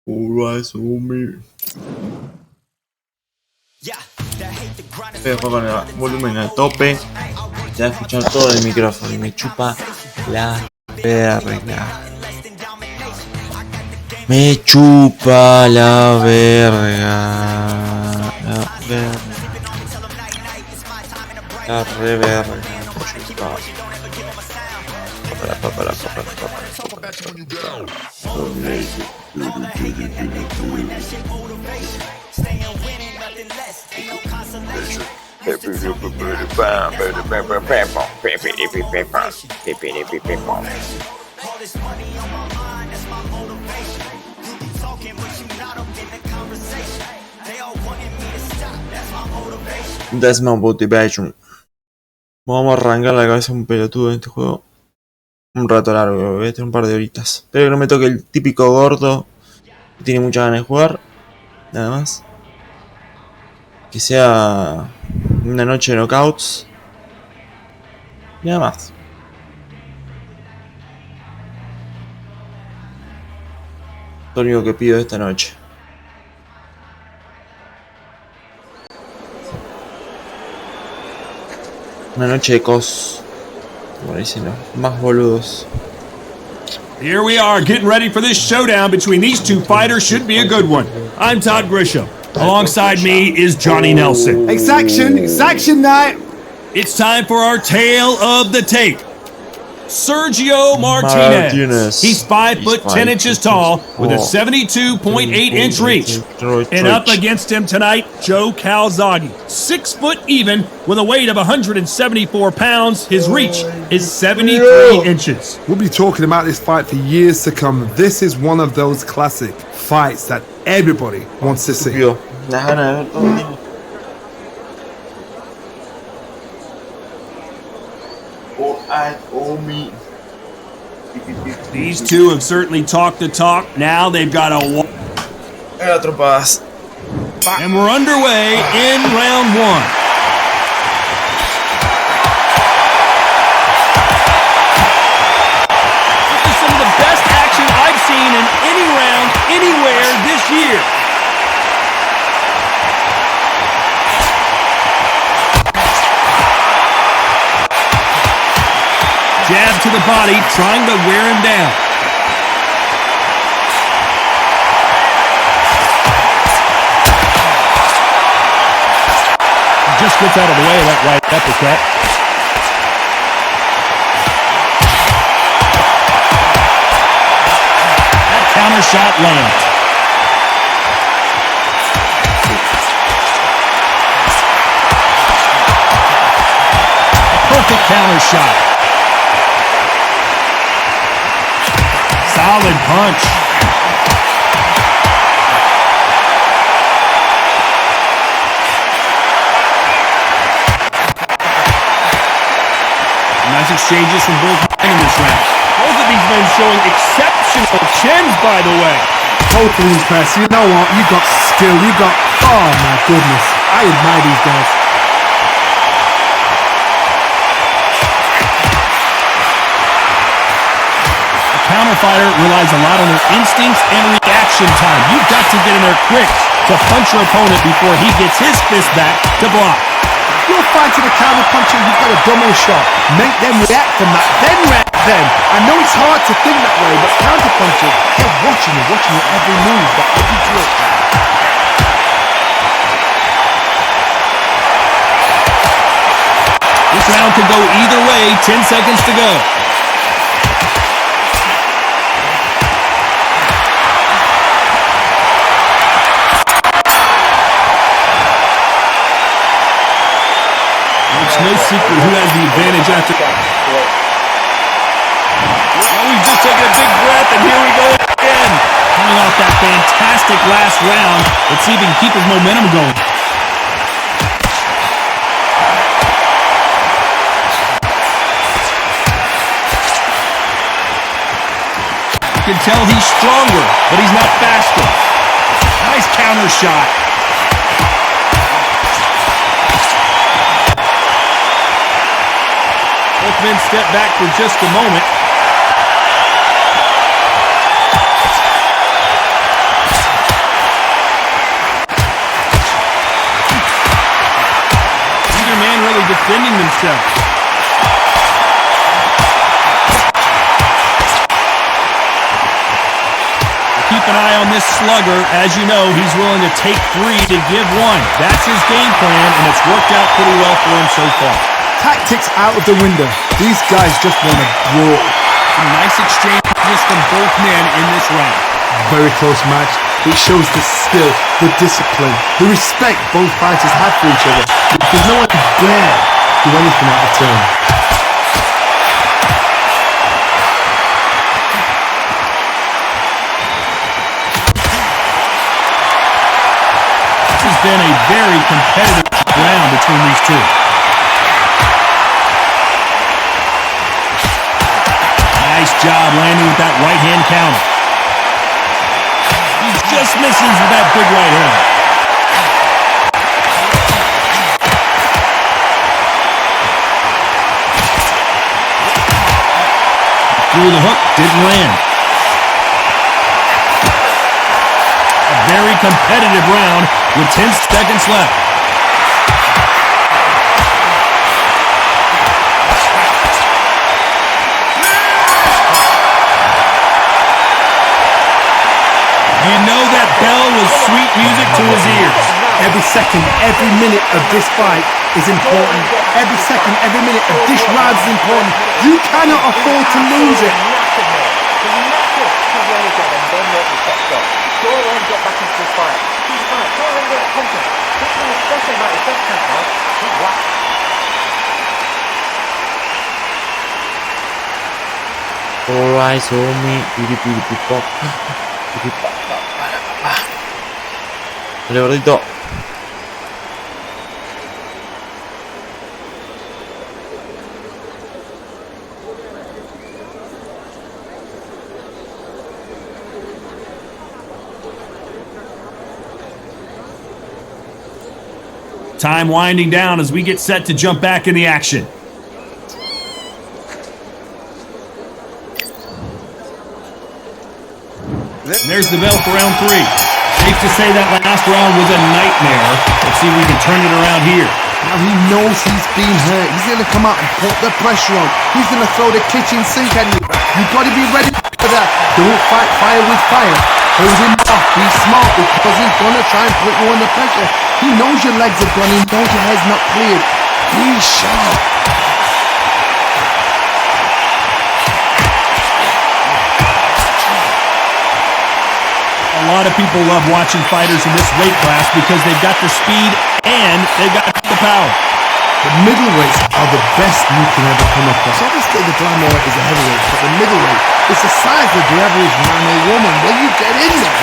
Alright, homie. Dejo con el volumen a tope. Ya escuchar todo el micrófono y me chupa la verga. Me chupa la verga. La verga. La reverga. Chupa. That's my motivation. Vamos a arrancar la cabeza un pelotudo en este juego. Un rato largo, voy a tener un par de horitas. Espero que no me toque el típico gordo que tiene muchas ganas de jugar. Nada más. Que sea una noche de knockouts. Nada más. Lo único que pido esta noche. Una noche de cos. Como dicen los más boludos. Here we are, getting ready for this showdown between these two fighters. Should be a good one. I'm Todd Grisham. Alongside me is Johnny Nelson. Exaction night. It's time for our tale of the tape. Sergio Martinez. He's 5 foot 10 inches tall with a 72.8 inch reach. And up against him tonight, Joe Calzaghe. 6 foot even with a weight of 174 pounds. His reach is 73 inches. We'll be talking about this fight for years to come. This is one of those classic fights that everybody wants to see. These two have certainly talked the talk. Now they've got a and we're underway in round one. This is some of the best action I've seen in any round anywhere this year. Jab to the body, trying to wear him down. Just gets out of the way of that right uppercut. That counter shot lands. Perfect counter shot. Solid punch. Nice exchanges from both men in this round. Both of these men showing exceptional chins, by the way. Totally impressed. You know what? You got skill. You got... Oh, my goodness. I admire these guys. Counter fighter relies a lot on their instincts and reaction time. You've got to get in there quick to punch your opponent before he gets his fist back to block. If you're fighting a counter puncher, you've got a double shot. Make them react from that, then react then. I know it's hard to think that way, but counter punchers, they're watching you every move, but every drill. This round could go either way. 10 seconds to go. It's no secret who has the advantage after that. Oh, he's just taking a big breath, and here we go again. Coming off that fantastic last round, let's see if he can keep his momentum going. You can tell he's stronger, but he's not faster. Nice counter shot. Both men step back for just a moment. defending themselves. Keep an eye on this slugger. As you know, he's willing to take 3 to give 1. That's his game plan, and it's worked out pretty well for him so far. Tactics out of the window. These guys just want to brawl. Some nice exchanges from both men in this round. Very close match. It shows the skill, the discipline, the respect both fighters have for each other. Because no one dare do anything out of turn. This has been a very competitive round between these two. Nice job landing with that right hand counter. He just misses with that big right hand. Threw the hook, didn't land. A very competitive round with 10 seconds left. You know that bell was sweet music to his ears. Every second, every minute of this fight is important. Every second, every minute of this round is important. You cannot afford to lose it. All eyes on me. Dale, gordito. Time winding down as we get set to jump back in the action. And there's the bell for round 3. Safe to say that last round was a nightmare. Let's see if we can turn it around here. Now he knows he's been hurt. He's going to come out and put the pressure on. He's going to throw the kitchen sink at you. You've got to be ready for that. Don't fight fire with fire. Hold him off. Be smart because he's going to try and put you under pressure. He knows your legs are gone. He knows your head's not cleared. Be sharp. A lot of people love watching fighters in this weight class because they've got the speed and they've got the power. The middleweights are the best you can ever come across. Obviously, the glamour is a heavyweight, but the middleweight is the size of the average man or woman. When you get in there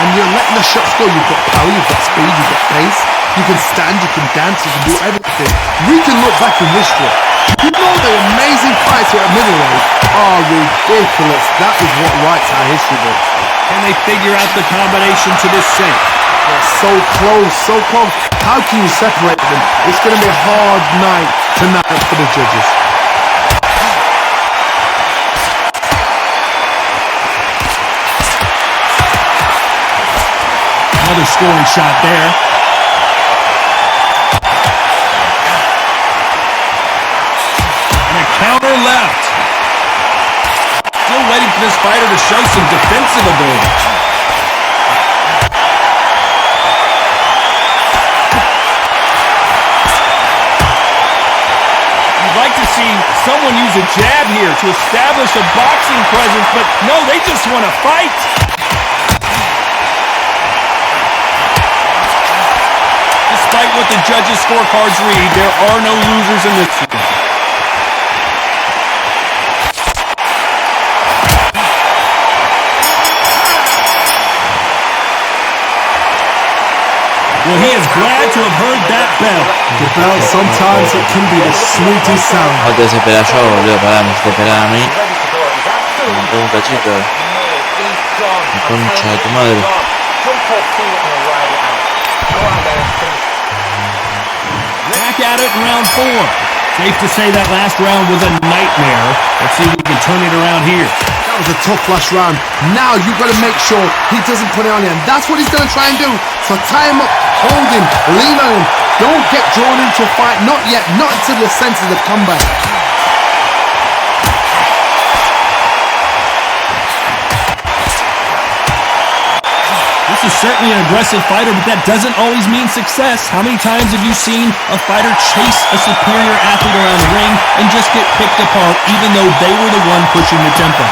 and you're letting the shots go, you've got power, you've got speed, you've got pace. You can stand, you can dance, you can do everything. We can look back in history. You know the amazing fights at middleweight are ridiculous. That is what writes our history books. Can they figure out the combination to this sink? They're so close, so close. How can you separate them? It's going to be a hard night tonight for the judges. Another scoring shot there. And a counter left. Still waiting for this fighter to show some defensive ability. You'd like to see someone use a jab here to establish a boxing presence, but no, they just want to fight. Despite what the judges' scorecards read, there are no losers in this one. Well, he is glad to have heard that bell. The bell, sometimes it can be the sweetest sound. No te desesperas yo, boludo, pará, me desesperás a mí. Me pongo un cachito. Mi concha de tu madre. Back at it in round 4. Safe to say that last round was a nightmare. Let's see if we can turn it around here. That was a tough last round. Now you've got to make sure he doesn't put it on you. And that's what he's going to try and do. So tie him up, hold him, lean on him. Don't get drawn into a fight. Not yet. Not until your senses have come back. This is certainly an aggressive fighter, but that doesn't always mean success. How many times have you seen a fighter chase a superior athlete around the ring and just get picked apart even though they were the one pushing the tempo?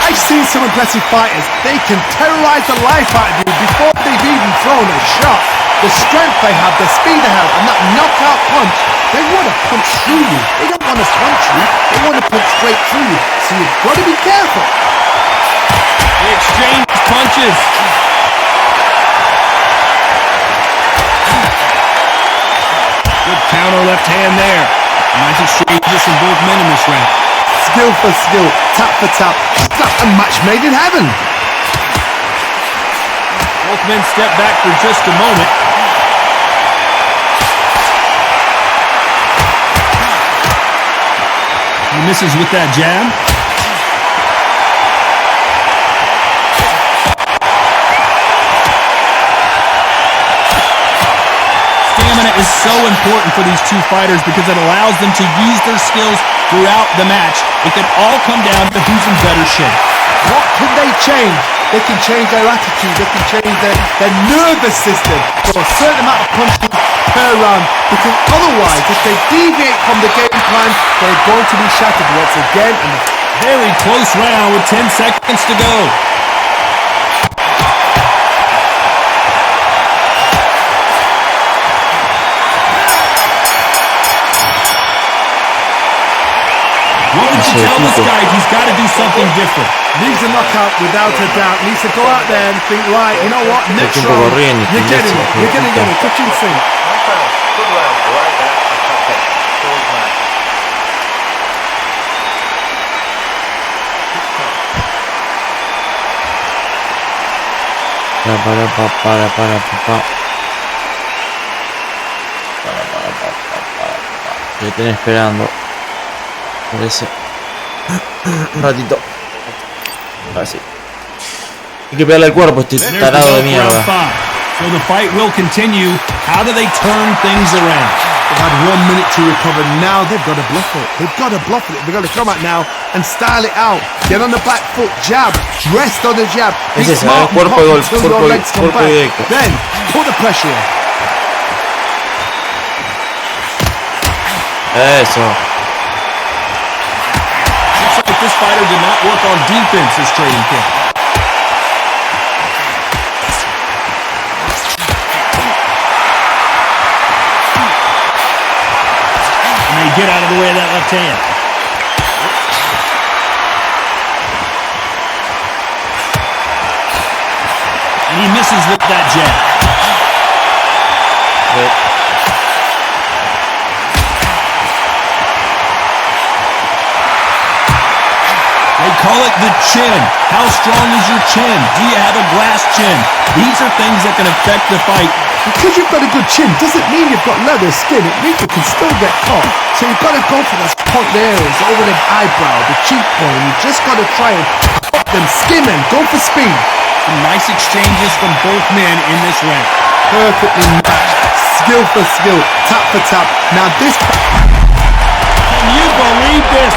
I've seen some aggressive fighters. They can terrorize the life out of you before they've even thrown a shot. The strength they have, the speed they have, and that knockout punch, they want to punch through you. They don't want to punch you. They want to punch straight through you. So you've got to be careful. They exchange punches. Good counter left hand there. Nice exchanges from both men in this round. Skill for skill, tap for tap. It's like a match made in heaven. Both men step back for just a moment. He misses with that jab. Stamina is so important for these two fighters because it allows them to use their skills throughout the match. It can all come down to who's in better shape. What can they change? They can change their attitude. They can change their nervous system for a certain amount of punches per round. Because otherwise, if they deviate from the game plan, they're going to be shattered once again. And very close round with 10 seconds to go. What would you tell this guy? He's got to do something different. Needs a knockout without a doubt. Needs to go out there and think, right, you know what, next round, you're getting it. You're going to get it. Touching thing. Good round. I like that. Okay. Forward man. Ya estén esperando. Parece. Un ratito. Así. Hay que pegarle al cuerpo este tarado de mierda. So the fight will continue. How do they turn things around? They've had 1 minute to recover. Now they've got to bluff it. They've got to bluff it. They've got to come out now and style it out. Get on the back foot, jab, rest on the jab. Be smart, cuerpo de golf, until your legs come back. directo. Then put the pressure on. Eso. Looks like this fighter did not work on defense this trading kick. Get out of the way of that left hand. And he misses with that jab. They call it the chin. How strong is your chin? Do you have a glass chin? These are things that can affect the fight. Because you've got a good chin doesn't mean you've got leather skin. It means you can still get caught. So you've got to go for those point areas over the eyebrow, the cheekbone. You've just got to try and cut them, skim them, go for speed. Some nice exchanges from both men in this round. Perfectly matched, skill for skill, tap for tap. Now this... Can you believe this?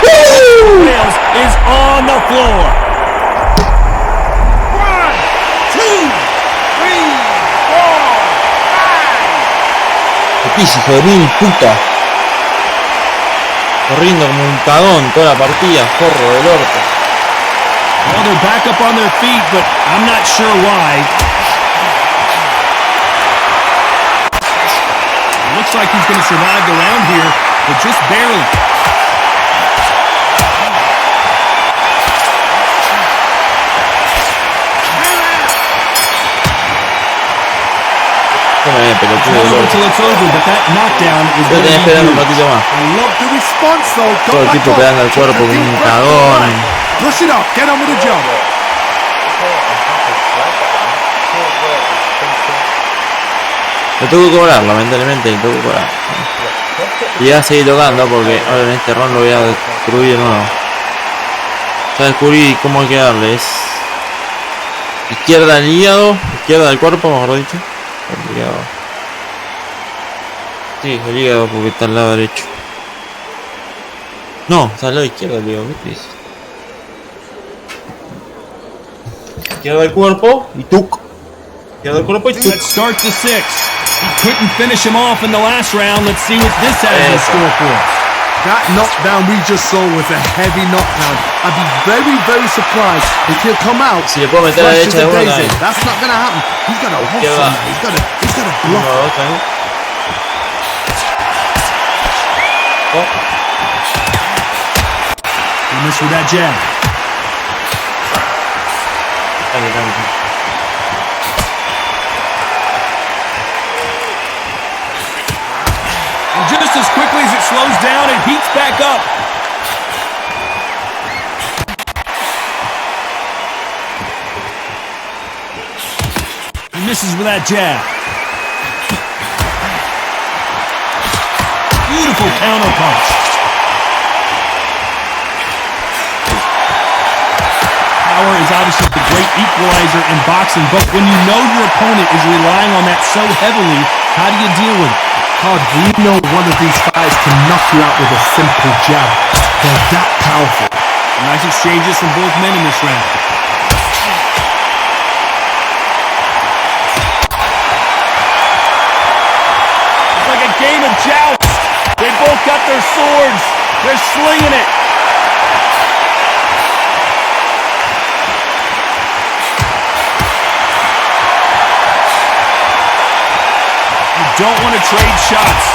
Wales is on the floor. 1, 2, 3, 4, 5. Pis, hijo de mil puta. Corriendo como un cagón toda la partida, forro del orto. Well, they're back up on their feet, but I'm not sure why. It looks like he's going to survive the round here, but just barely. Until it's over, but that knockdown is Voy a tener esperando un ratito más. I love the response though. Todo el tipo pegando al cuerpo como un cagón. Brush it up, get on with the job. Le tengo que cobrar, lamentablemente le tengo que cobrar. Y ya seguir tocando porque ahora en este round lo voy a destruir de nuevo. Ya descubrí cómo hay que darle. Es izquierda del hígado, izquierda del cuerpo, mejor dicho. Complicado. Sí, el hígado porque está al lado derecho. No, está al lado izquierdo el hígado, ¿qué te dices? Izquierdo del cuerpo y tuc. Izquierdo del cuerpo y tuc. Let's start the sixth. He couldn't finish him off in the last round. Let's see what this has in store for us. That knockdown we just saw was a heavy knockdown. I'd be very, very surprised if he'll come out. Si le puedo meter a la fresh derecha de as a uno daisy. también. That's not gonna happen. He's gonna hustle Izquierda. now. He's gonna bluff. Uno, dos, también. Oh. He missed with that jab. Dale. And just as quickly as it slows down, it heats back up. He misses with that jab. Beautiful counter punch. Power is obviously the great equalizer in boxing, but when you know your opponent is relying on that so heavily, how do you deal with it? Hard, we know one of these fighters can knock you out with a simple jab. They're that powerful. Nice exchanges from both men in this round. It's like a game of jousts. They both got their swords. They're slinging it. You don't want to trade shots.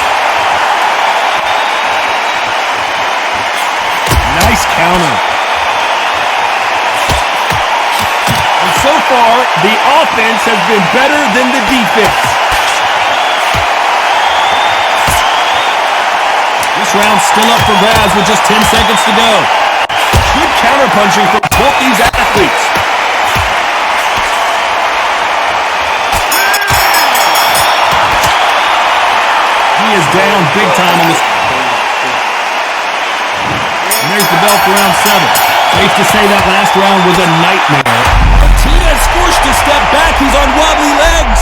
Nice counter. And so far, the offense has been better than the defense. This round's still up for grabs with just 10 seconds to go. Good counterpunching from both these athletes. He is down big time in this. And there's the bell for round 7. Safe to say that last round was a nightmare. Martinez forced to step back. He's on wobbly legs.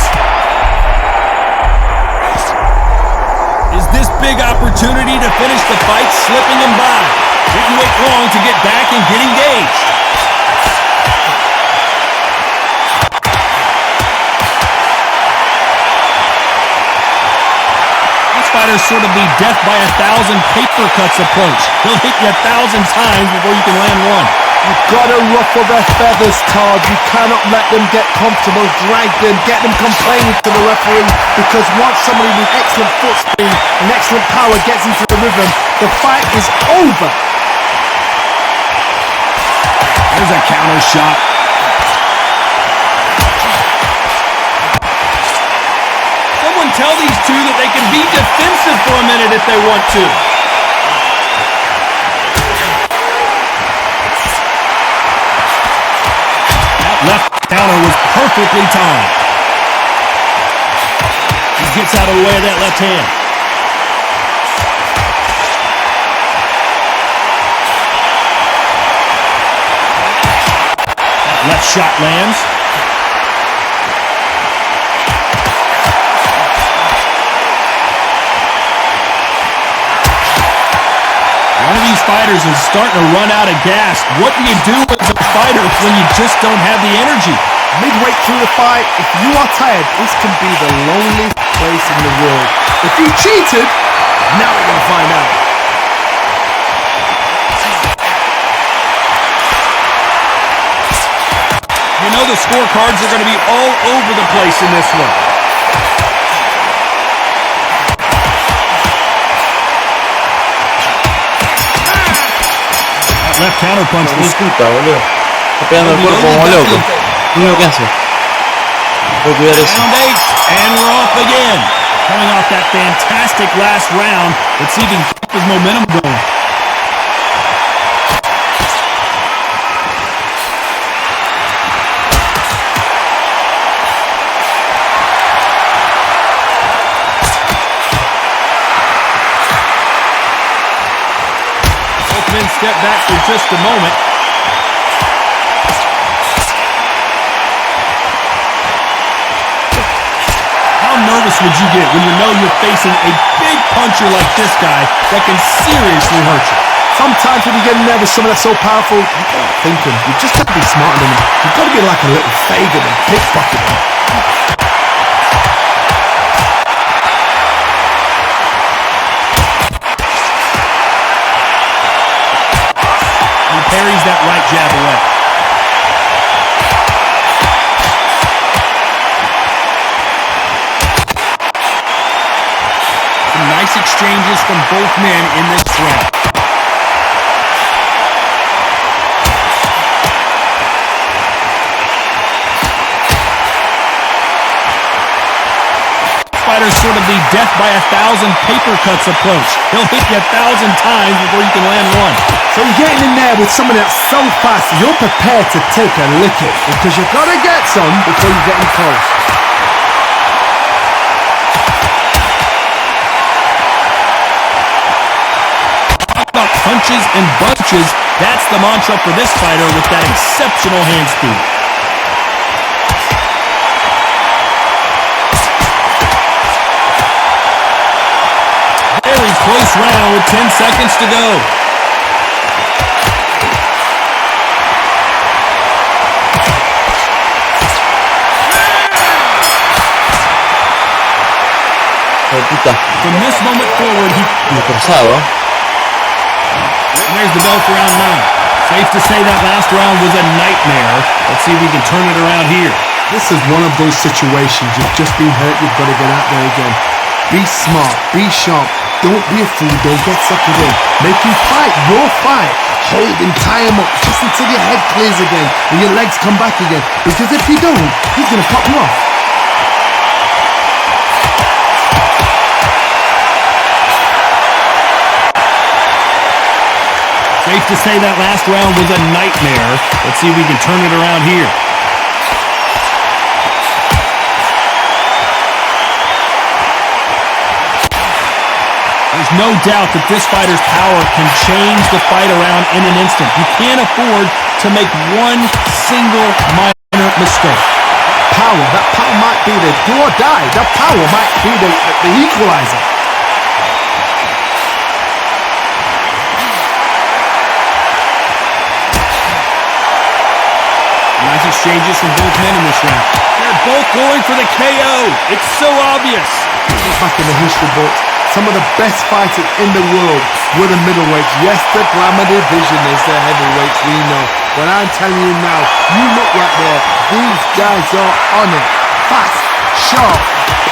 Is this big opportunity to finish the fight slipping him by? Didn't wait long to get back and get engaged. Fighters sort of the death by 1,000 paper cuts approach. He'll hit you 1,000 times before you can land one. You've got to ruffle their feathers, Todd. You cannot let them get comfortable, drag them, get them complaining to the referee, because once somebody with excellent foot speed and excellent power gets into the rhythm, the fight is over. There's a counter shot. Someone tell these two that they can be defensive for a minute if they want to. That left counter was perfectly timed. He gets out of the way of that left hand. That left shot lands. One of these fighters is starting to run out of gas. What do you do as a fighter when you just don't have the energy? Midway through the fight, if you are tired, this can be the loneliest place in the world. If you cheated, now we're going to find out. You know the scorecards are going to be all over the place in this one. Left counter punch was Disculpa, boludo. Está pegando el cuerpo como loco. Mira lo que hace. Puedo cuidar eso. round 8, and we're off again. Coming off that fantastic last round, let's see if he can keep his momentum going. Both men step back for just a moment. How nervous would you get when you know you're facing a big puncher like this guy that can seriously hurt you. Sometimes when you get in there with someone that's so powerful, you gotta think him. You just gotta be smarter than him. You've got to be like a little faggot and pickpocket him. He parries that right jab away. Some nice exchanges from both men in this round. Fighter's sort of the death by 1,000 paper cuts approach. He'll hit you 1,000 times before you can land one. So you're getting in there with someone that's so fast, you're prepared to take a licking because you've got to get some before you get in close. About punches and bunches, that's the mantra for this fighter with that exceptional hand speed. Very close round with 10 seconds to go. From this moment forward, and there's the bell for round 9. Safe to say that last round was a nightmare. Let's see if we can turn it around here. This is one of those situations. You've just been hurt, you've got to get out there again. Be smart, be sharp. Don't be a fool, don't get suckered in. Make him fight your fight. Hold him, tie him up, just until your head clears again and your legs come back again. Because if you don't, he's going to pop you off. Safe to say that last round was a nightmare. Let's see if we can turn it around here. There's no doubt that this fighter's power can change the fight around in an instant. You can't afford to make one single minor mistake. That power might be the do or die. That power might be the equalizer. Nice exchanges from both men in this round. They're both going for the KO. It's so obvious. Back in the history books, some of the best fighters in the world were the middleweights. Yes, the glamour division is the heavyweights, we know. But I'm telling you now, you look right there, these guys are on it. Fast, sharp,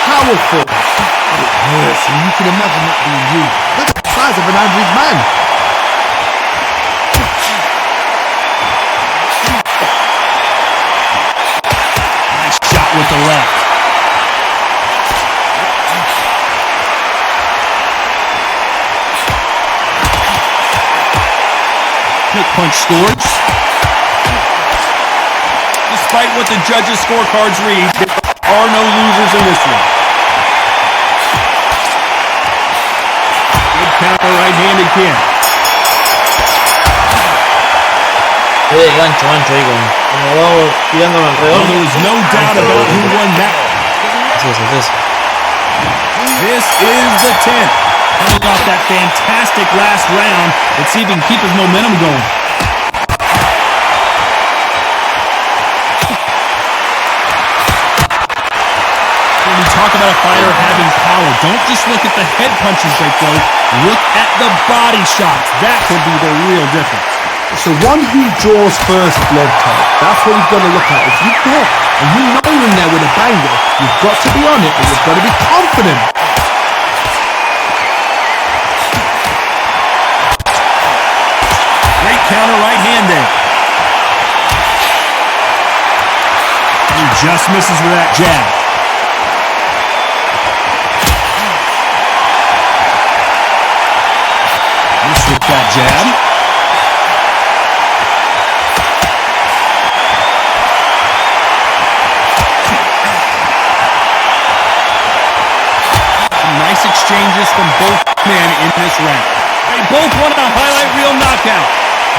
powerful. But it hurts, and you can imagine that being you. Look at the size of an average man. Nice shot with the left. Quick punch scores. Despite what the judges' scorecards read, there are no losers in this one. Good counter right-handed kick. Gancho ahí como va tirándome alrededor. Well, there was no doubt about who won that. Es. This is the 10th. Coming off that fantastic last round. Let's see if he can keep his momentum going. When we talk about a fighter having power, don't just look at the head punches they throw. Look at the body shots. That could be the real difference. It's the one who draws first blood type. That's what you've got to look at. If you hit and you know you're in there with a banger, you've got to be on it and you've got to be confident. Great counter right-handed. He just misses with that jab. Missed with that jab. Some nice exchanges from both men in this round. They both want a highlight reel knockout.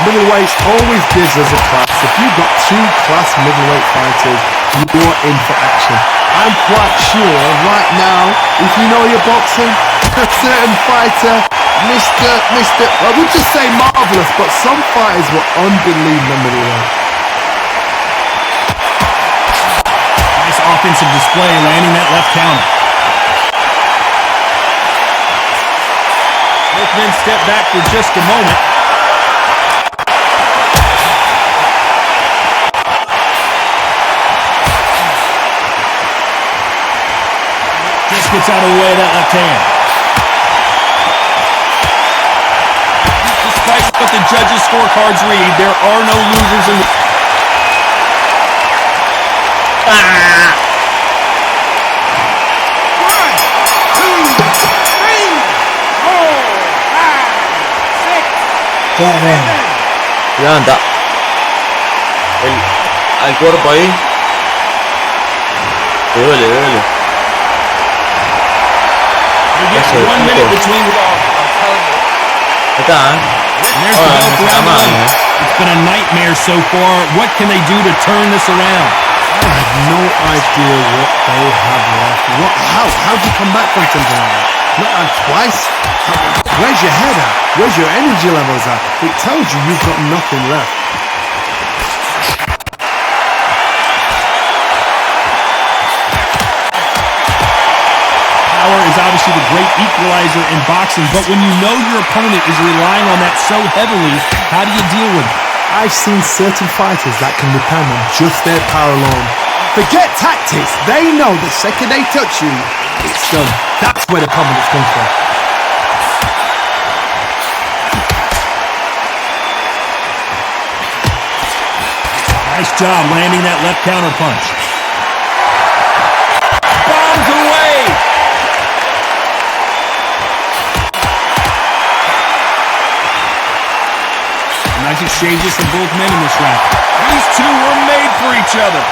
Middleweight always gives us a class. If you've got two class middleweight fighters, you're in for action. I'm quite sure right now, if you know your boxing, A certain fighter, Mr. I would just say marvelous, but some fighters were unbelievable middleweight. Nice offensive display, landing that left counter. Both men step back for just a moment. Just gets out of the way of that left hand. Despite what the judges' scorecards read, there are no losers in the... Levanta. Al cuerpo ahí. Le duele, le duele. You get 1 minute between... Ahí está, And there's the belt around the ring. It's been a nightmare so far. What can they do to turn this around? I have no idea what they have left. How do you come back from something like that? Not twice? Where's your head at? Where's your energy levels at? It tells you you've got nothing left. Power is obviously the great equalizer in boxing, but when you know your opponent is relying on that so heavily, how do you deal with it? I've seen certain fighters that can depend on just their power alone. Forget tactics. They know the second they touch you, it's done. That's where the confidence comes from. Nice job landing that left counter punch. Bombs away! Nice exchanges from both men in this round. These two were made for each other.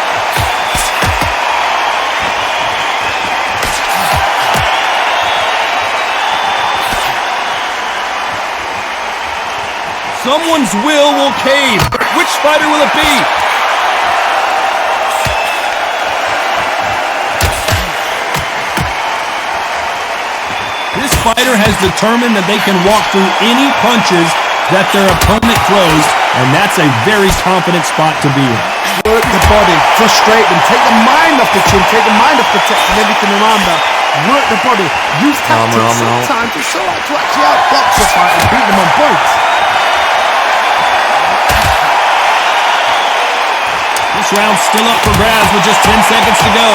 Someone's will cave. Which fighter will it be? This fighter has determined that they can walk through any punches that their opponent throws, and that's a very confident spot to be in. Work the body, frustrate them, take the mind off the chin, take the mind off protecting everything around them. Work the body, use tactics sometimes to show how to actually outbox the fight and beat them on points. This round's still up for grabs with just 10 seconds to go.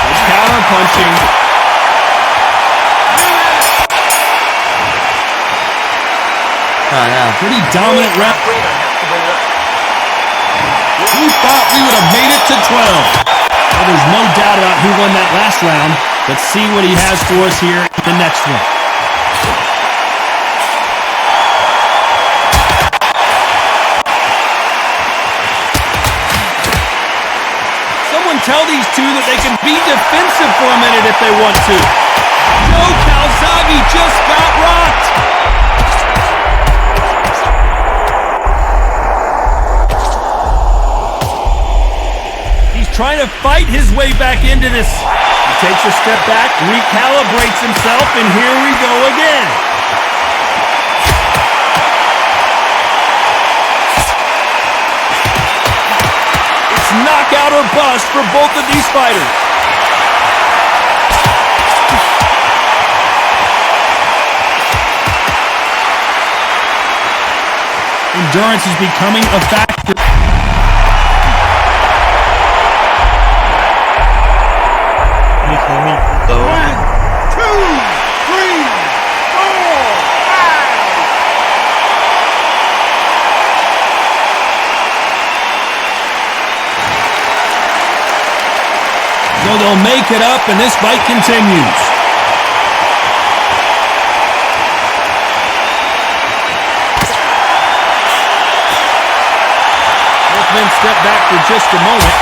Good counter punching. Pretty dominant round. We thought we would have made it to 12. Well, there's no doubt about who won that last round. Let's see what he has for us here in the next one. Someone tell these two that they can be defensive for a minute if they want to. Joe Calzaghe just got rocked. Trying to fight his way back into this. He takes a step back, recalibrates himself, and here we go again. It's knockout or bust for both of these fighters. Endurance is becoming a factor. So they'll make it up, and this fight continues. Both men step back for just a moment.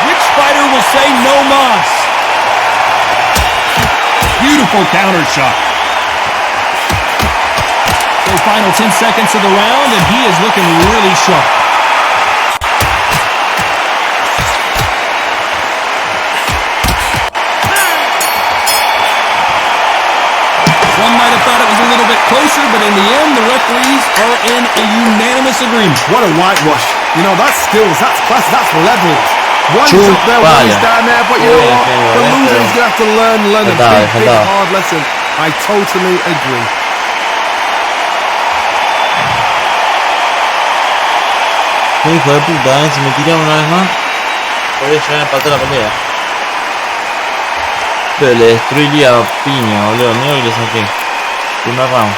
Which fighter will say no mas? Beautiful counter shot. So the final 10 seconds of the round, and he is looking really sharp. One might have thought it was a little bit closer, but in the end, the referees are in a unanimous agreement. What a whitewash. You know, that's skills, that's class, that's levels. One's up there, one's down there, but you know what? The loser is going to have to learn a big, hard lesson. I totally agree. Qué hijo de puta, si me tiraba una vez más, podría llegar a empatar la pelea. Pero le destruiría a piña, boludo. Mira que le saqué. Primer round.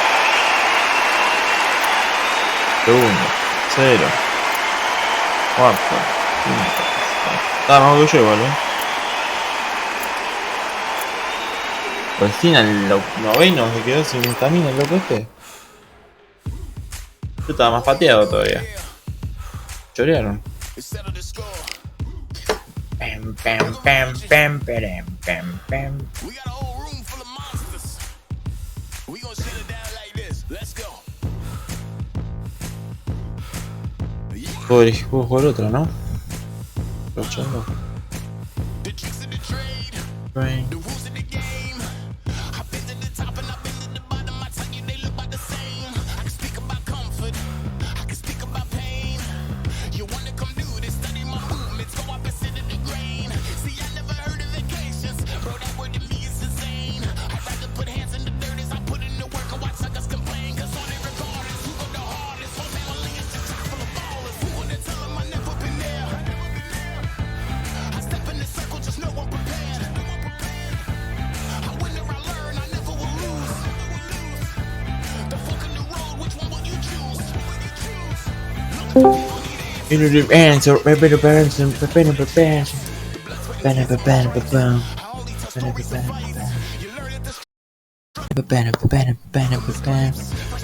Segundo. 0. Cuarto. Quinto. Estaba más que yo, boludo. Recién al noveno se quedó sin estamina el loco este. Yo estaba más pateado todavía. Chorearon. Pam, pam, pam, pam, pam, pam, pam. Puedo jugar otra, ¿no? Aprovechando. Right.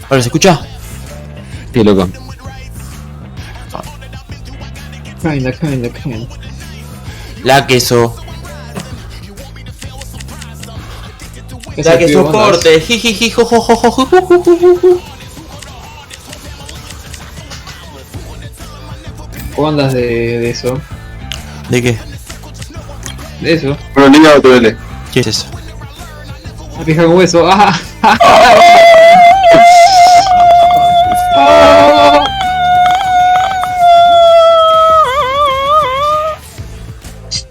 Ahora se escucha. Sí, loco. Kinda. La queso. Ese La que pibe, soporte. Jijiji, jojojojojojojojo. ¿Cómo andas de eso? ¿De qué? De eso. Bueno, liga otro L. ¿Qué es eso? La pija con hueso. ¡Ah!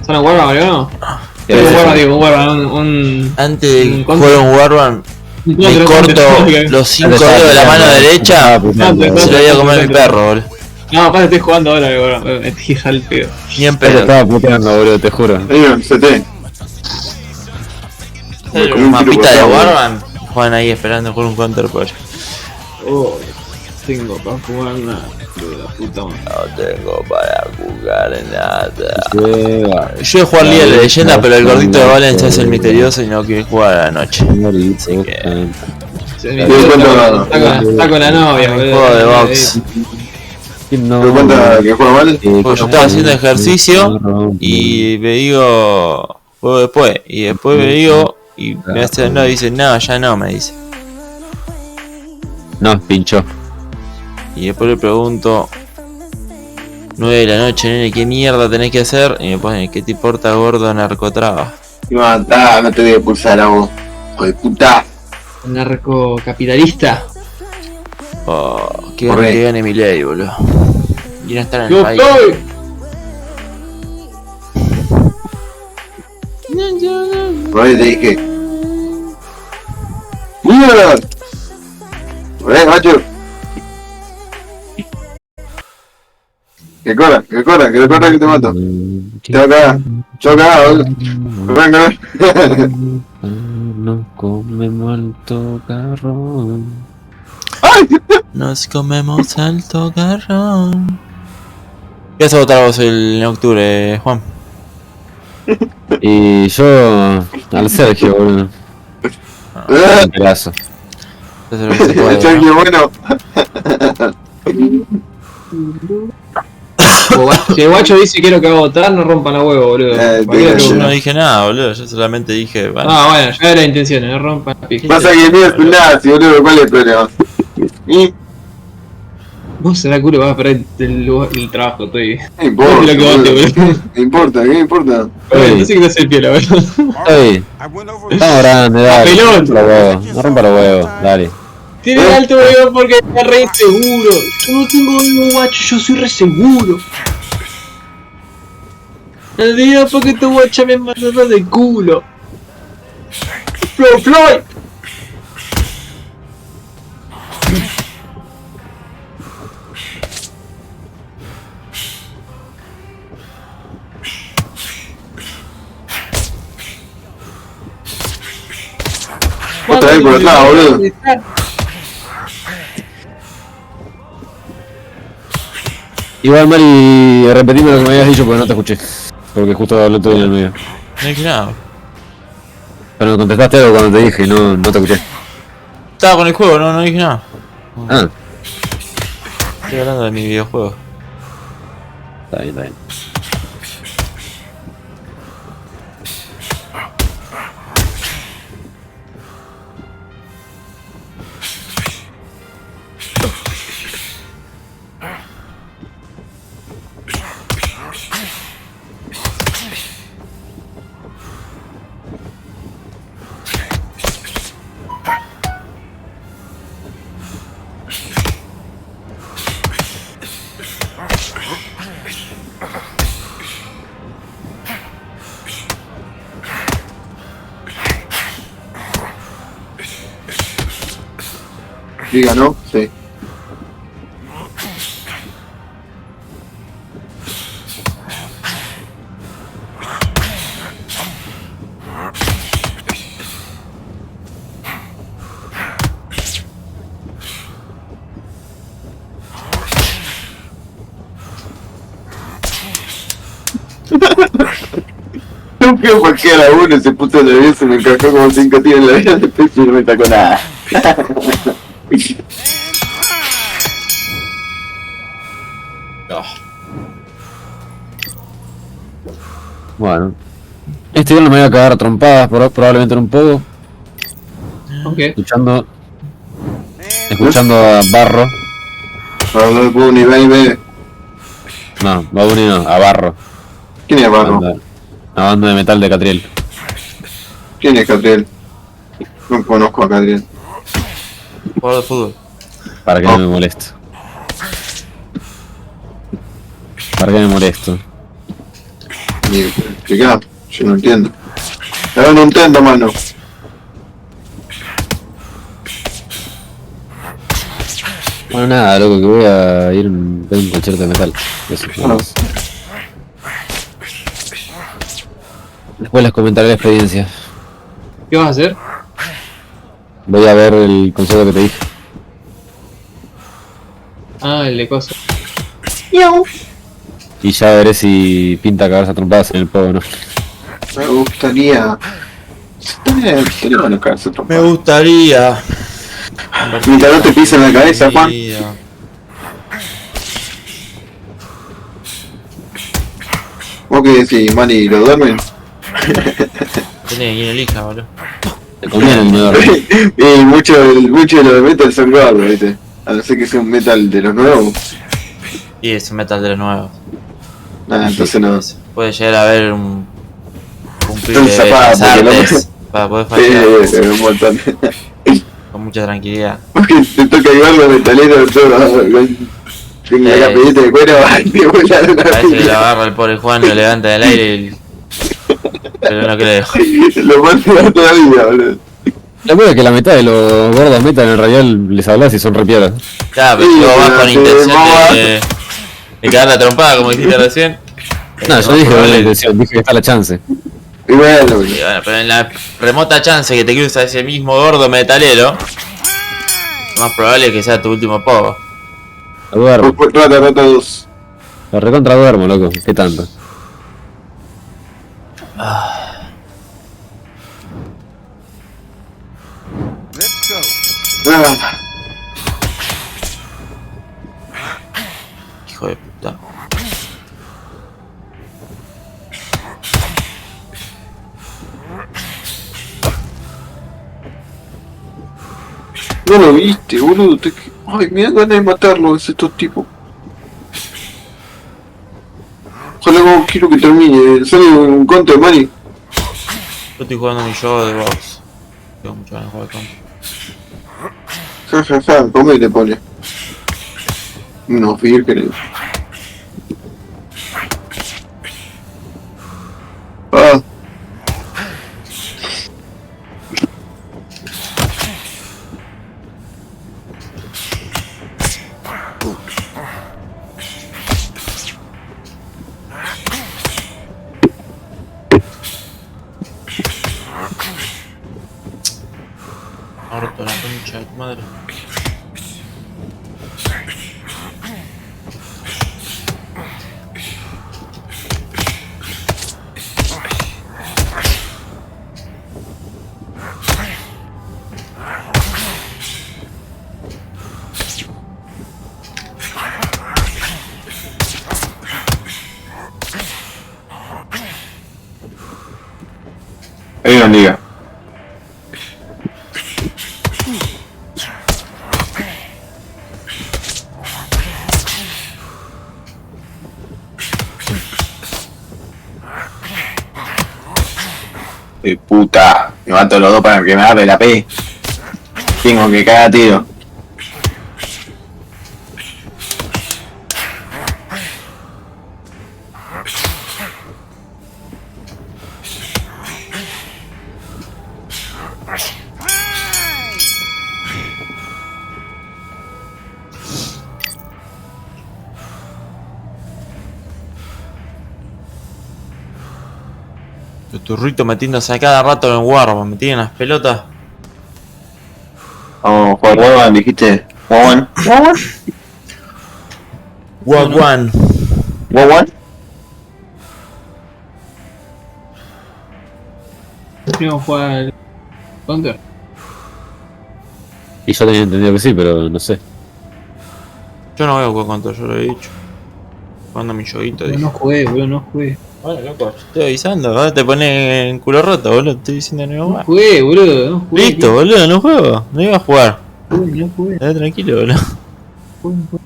¿Son un Warman, no? Un Warman, Antes de jugar un Warband, me corto los 5 dedos de la mano derecha. Se lo voy a comer mi perro, boludo. No, aparte estoy jugando ahora, boludo. Me tija el pedo. Ni en Pero pedo. estaba puteando, boludo, te juro. Un mapita de Warband. Juegan ahí esperando por un counter por. Oh, tengo para jugar nada. De la puta madre. No tengo para jugar nada. Yo voy a jugar Liga de Leyenda, pero el gordito de Valencia es el misterioso y no quiere jugar a la noche. Así que. Está con la novia, boludo. Juego de box. ¿Te cuenta que juega mal? Porque yo estaba haciendo ejercicio y me digo, juego después. Y después me digo, y me hace no, dice, no, ya no, me dice. No, pinchó. Y después le pregunto, 9 de la noche, nene, ¿qué mierda tenés que hacer? Y me pone, ¿qué te importa, gordo narcotraba? Y mata, no te voy a pulsar a vos, hijo de puta. Narcocapitalista. Oh, que gane mi ley, boludo. Y no estar en el ¡Yo país. estoy! Por ahí te dije. ¡Mierda! Macho. Que corra, que te mato. Te va a cagar. Te va a cagar, boludo. Venga, No comemos el tocarrón. ¡ay! Nos comemos el tocarrón. ¿Qué vas a votar vos en octubre, Juan? Y yo al Sergio, boludo. Un pedazo. Eso es lo que se puede, Sergio, ¿no? bueno. Si el guacho dice quiero que va a votar, no rompan la huevo, boludo. Yo no dije nada, boludo. Yo solamente dije, bueno. Ah, bueno, ya era la intención, no rompan la pija. Pasa que el mío es un nazi, boludo. ¿Cuál es el problema? Y Vos será culo vas a perder el trabajo, estoy. no importa, Vos te lo quedaste, boludo. boludo. ¿Qué importa? ¿Qué importa? Bueno, entonces que te hace el pie, la verdad. Ey, estamos grandes, dale. Papelón. No rompa los huevos, dale. Tiene alto ego porque está re seguro. Yo no tengo ego, guacho, yo soy re seguro. El día porque tu guacha me mandó de culo. Floyd. Otra vez por atrás, boludo. Igual, Mari, repetime lo que me habías dicho porque no te escuché. Porque justo hablé todo en el medio. No dije nada. Pero me contestaste algo cuando te dije y no te escuché. Estaba con el juego, no dije nada. Ah, Estoy hablando de mi videojuego. está bien, está bien. Diga, ¿no? Sí. No creo cualquiera uno se puso nervioso, me encajó como 5 tiros en la vida, después y no me sacó nada. Bueno. Este día no me voy a cagar a trompadas probablemente en un poco. Ok. Escuchando a Barro. Pablo Bunny, baby. No, Babuni no, a Barro. ¿Quién es Barro? Una banda de metal de Catriel. ¿Quién es Catriel? No conozco a Catriel. Jugador de fútbol. Para que no me molesto. Para que me molesto. Explicá, yo no entiendo. Yo no entiendo, mano. Bueno, nada, loco, que voy a ir a ver un concierto de metal. Eso, nada más. Después les comentaré la experiencia. ¿Qué vas a hacer? Voy a ver el concierto que te dije. Ah, el de cosas. Y ya veré si pinta cagarse a trompadas en el pogo o no. Me gustaría. Estaría bueno caerse otro Me gustaría. Mientras no te pisen la cabeza, Juan. ¿Vos qué decís, Manny? ¿Lo duermen? Tiene quien elija, boludo. Te conviene que me duerma. Y mucho de los de metal son gordos, ¿viste? A no ser que sea un metal de los nuevos. Y es un metal de los nuevos. Nada, entonces no. Puede llegar a haber un pibe Un de zapato, las artes ¿no? para poder fallar Sí, un montón. con mucha tranquilidad. Porque te toca llevar los metaleros todos con la capellita de cuero y te vuelan una Parece que lo pila. agarra el pobre Juan, lo levanta del aire y... Pero no creo. Lo manda todavía, boludo. La cosa es que la mitad de los gordos metal en realidad les hablas y son repieras. Claro, pero Sí, si vos vas pero con te intención vas. de cagar la trompada, como dijiste recién. No, yo dije con la intención, dije que está la chance. Y bueno, Y boludo. bueno, pero en la remota chance que te cruza ese mismo gordo metalero, lo más probable es que sea tu último pogo. Lo duermo. Rata 2. Lo recontra duermo, loco. ¿Qué tanto? Ah, Hijo de puta. No lo viste, boludo. Ay, me dan ganas de matarlos estos tipos. Ojalá no quiero que termine. Sale un counter, Mari. Yo estoy jugando mi juego de box. Tengo muchas ganas de jugar con. Ja, ja, ja. ¿Cómo le pone? No, fíjate que... Ah. Ha roto la concha de tu madre. Hay una liga. De puta, me mato los dos para que me agarre la P. Tengo que cagar tiro. Tu turrito metiéndose a cada rato en Warman, me tienen las pelotas. Vamos a jugar Warman, dijiste. Warman. Wagwan. Warman. Primero jugar al Counter. Y yo tenía entendido que sí, pero no sé. Yo no voy a jugar contra, yo lo he dicho. Jugando mi joguito, Boludo, dije. no jugué, boludo, no jugué. Bueno, loco, te estoy avisando, ahora te pones en culo roto, boludo. Te estoy diciendo no No jugar. jugué, boludo, no jugué. Listo, boludo, no juego. No iba a jugar. No jugué, Quedate tranquilo, boludo. no jugué.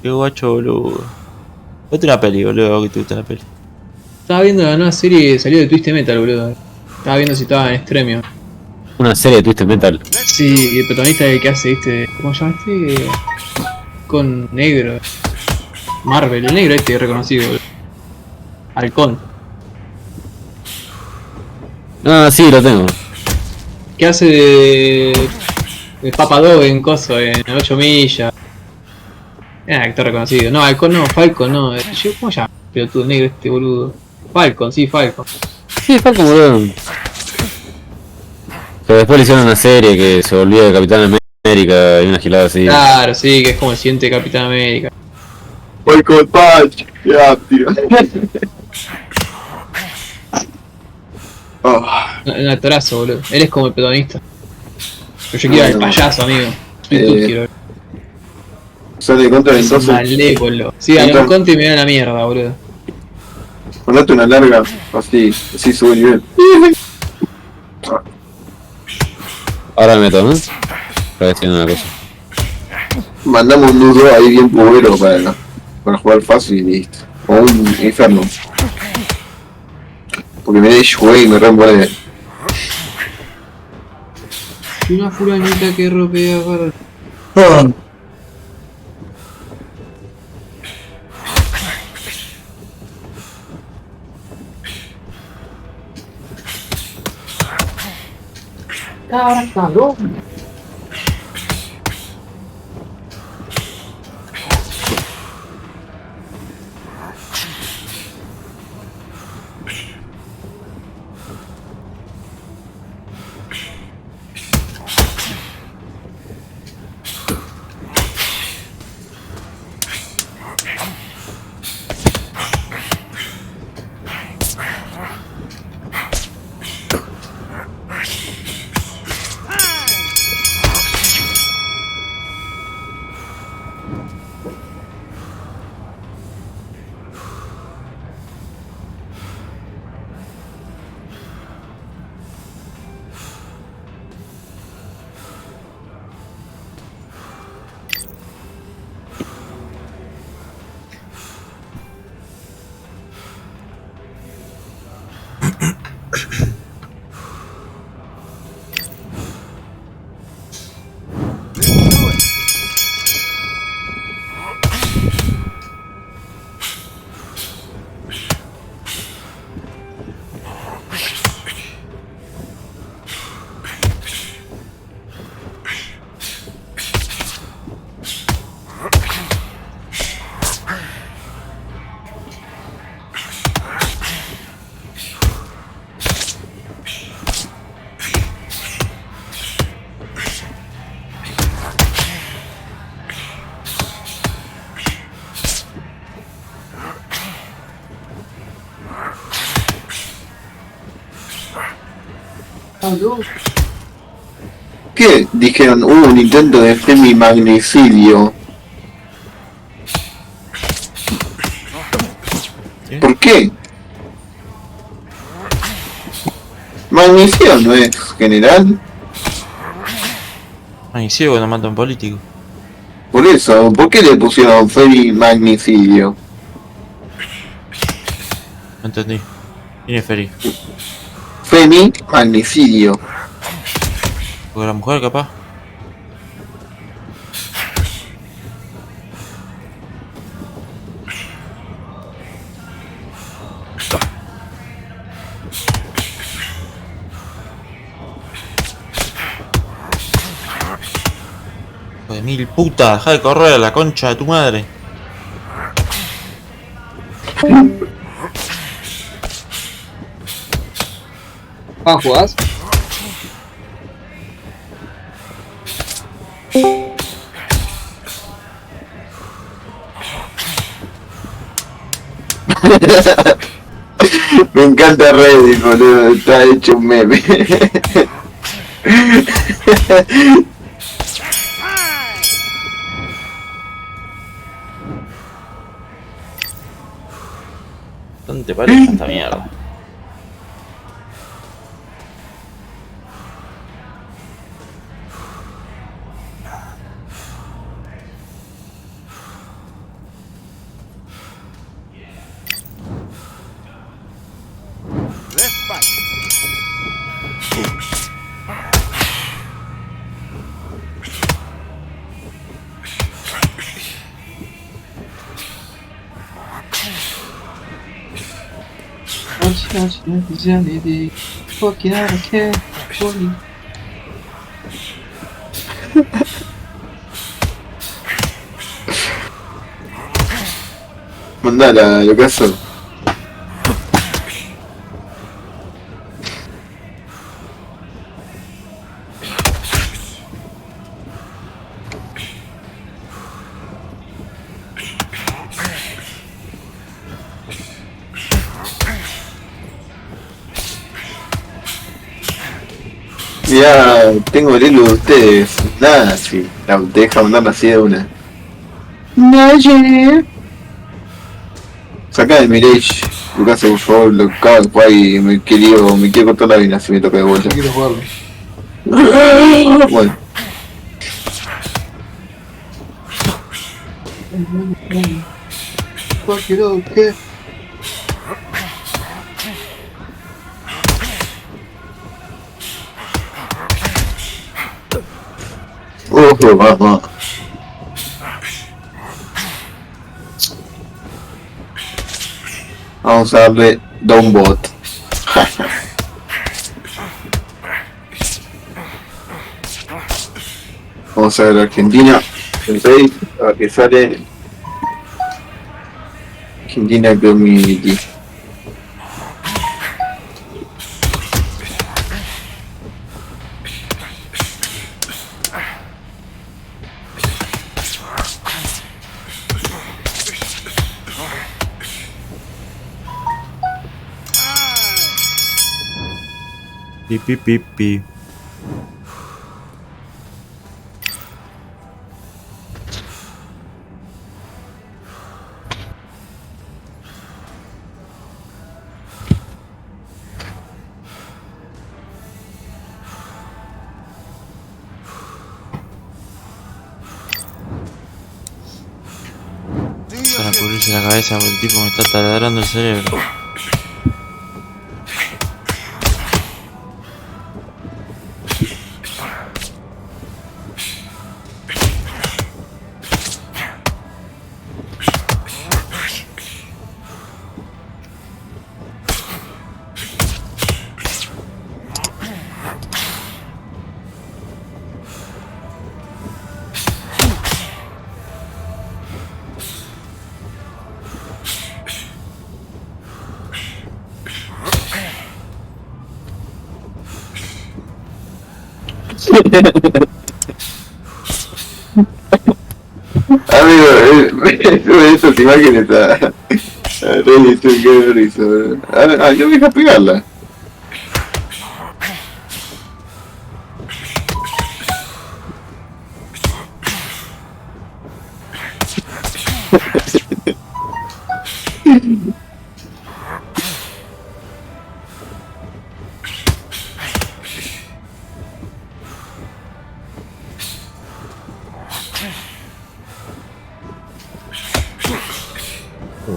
Qué guacho, boludo. Vete una peli, boludo, que te gusta la peli. Estaba viendo la nueva serie, salió de Twisted Metal, boludo. Estaba viendo si estaba en Extremio. Una serie de Twisted Metal. Sí, y el protagonista es el que hace, este, ¿cómo se llama este? Con negro. Marvel, el negro este reconocido, boludo. Halcón. Ah, sí, lo tengo. Que hace de Papa Dog en Coso, en 8 millas. Es un actor reconocido. No, Halcón no, Falcon no. ¿Cómo se llama? Pelotudo negro este boludo. Falcon, sí, Falcon. Sí, fue como boludo. Pero después le hicieron una serie que se volvió de Capitán América y una gilada así. Claro, sí, que es como el siguiente Capitán América. Voy con Patch. Ya, tío. Oh, Un actorazo, boludo. Él es como el protagonista. Pero yo quiero al payaso, amigo. Yo quiero. sale contra Es entonces. malévolo. Sí, a los Conti me da la mierda, boludo. Ponete una larga, así sube el nivel. Ahora me meto, ¿no? Para decir una cosa. Mandamos un nudo ahí bien pubero para jugar fácil y listo. O un inferno. Porque mirá, yo jugué y me reembolé. Y una fulanita que ropea para... ¿Qué? Dijeron, un intento de femi-magnicidio. ¿Sí? ¿Por qué? Magnicidio no es general. Ay, ciego cuando mata a un político. Por eso, ¿por qué le pusieron femi-magnicidio? No entendí. ¿Quién es Feri? Femi-magnicidio. ¿Porque la mujer capaz? Hijo de mil puta, deja de correr a la concha de tu madre. Juan, ¿jugás? Me encanta Reddit, boludo, está hecho un meme. ¿Dónde parece esta mierda? Mandala, lo caso. Ya tengo el hilo de ustedes. Nada, sí. La te deja mandarla así de una. Saca de Mirage, Lucas, por favor, lo cago en jugar y me quiero cortar la vena si me toca de vuelta. Quiero jugarlo. Bueno. ¿Qué? Vamos. Vamos a darle Downbot. Vamos a ver Argentina. El rey, a ver qué sale. Argentina Community. Pi pi pi pi. Para cubrirse la cabeza porque el tipo me está taladrando el cerebro. Amigo, sube esas imágenes a Reddit, qué risa. Yo me deja pegarla.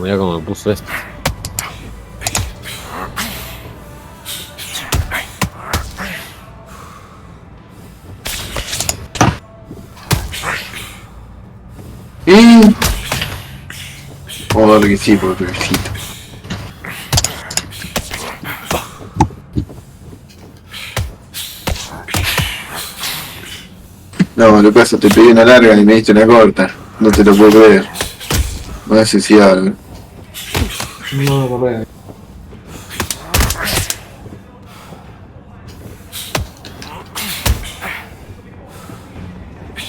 Mira cómo me puso esto. Joder que sí, pobrecito. No, lo que pasa, te pedí una larga y me diste una corta. No te lo puedo creer. No sé si algo. No, no puedo.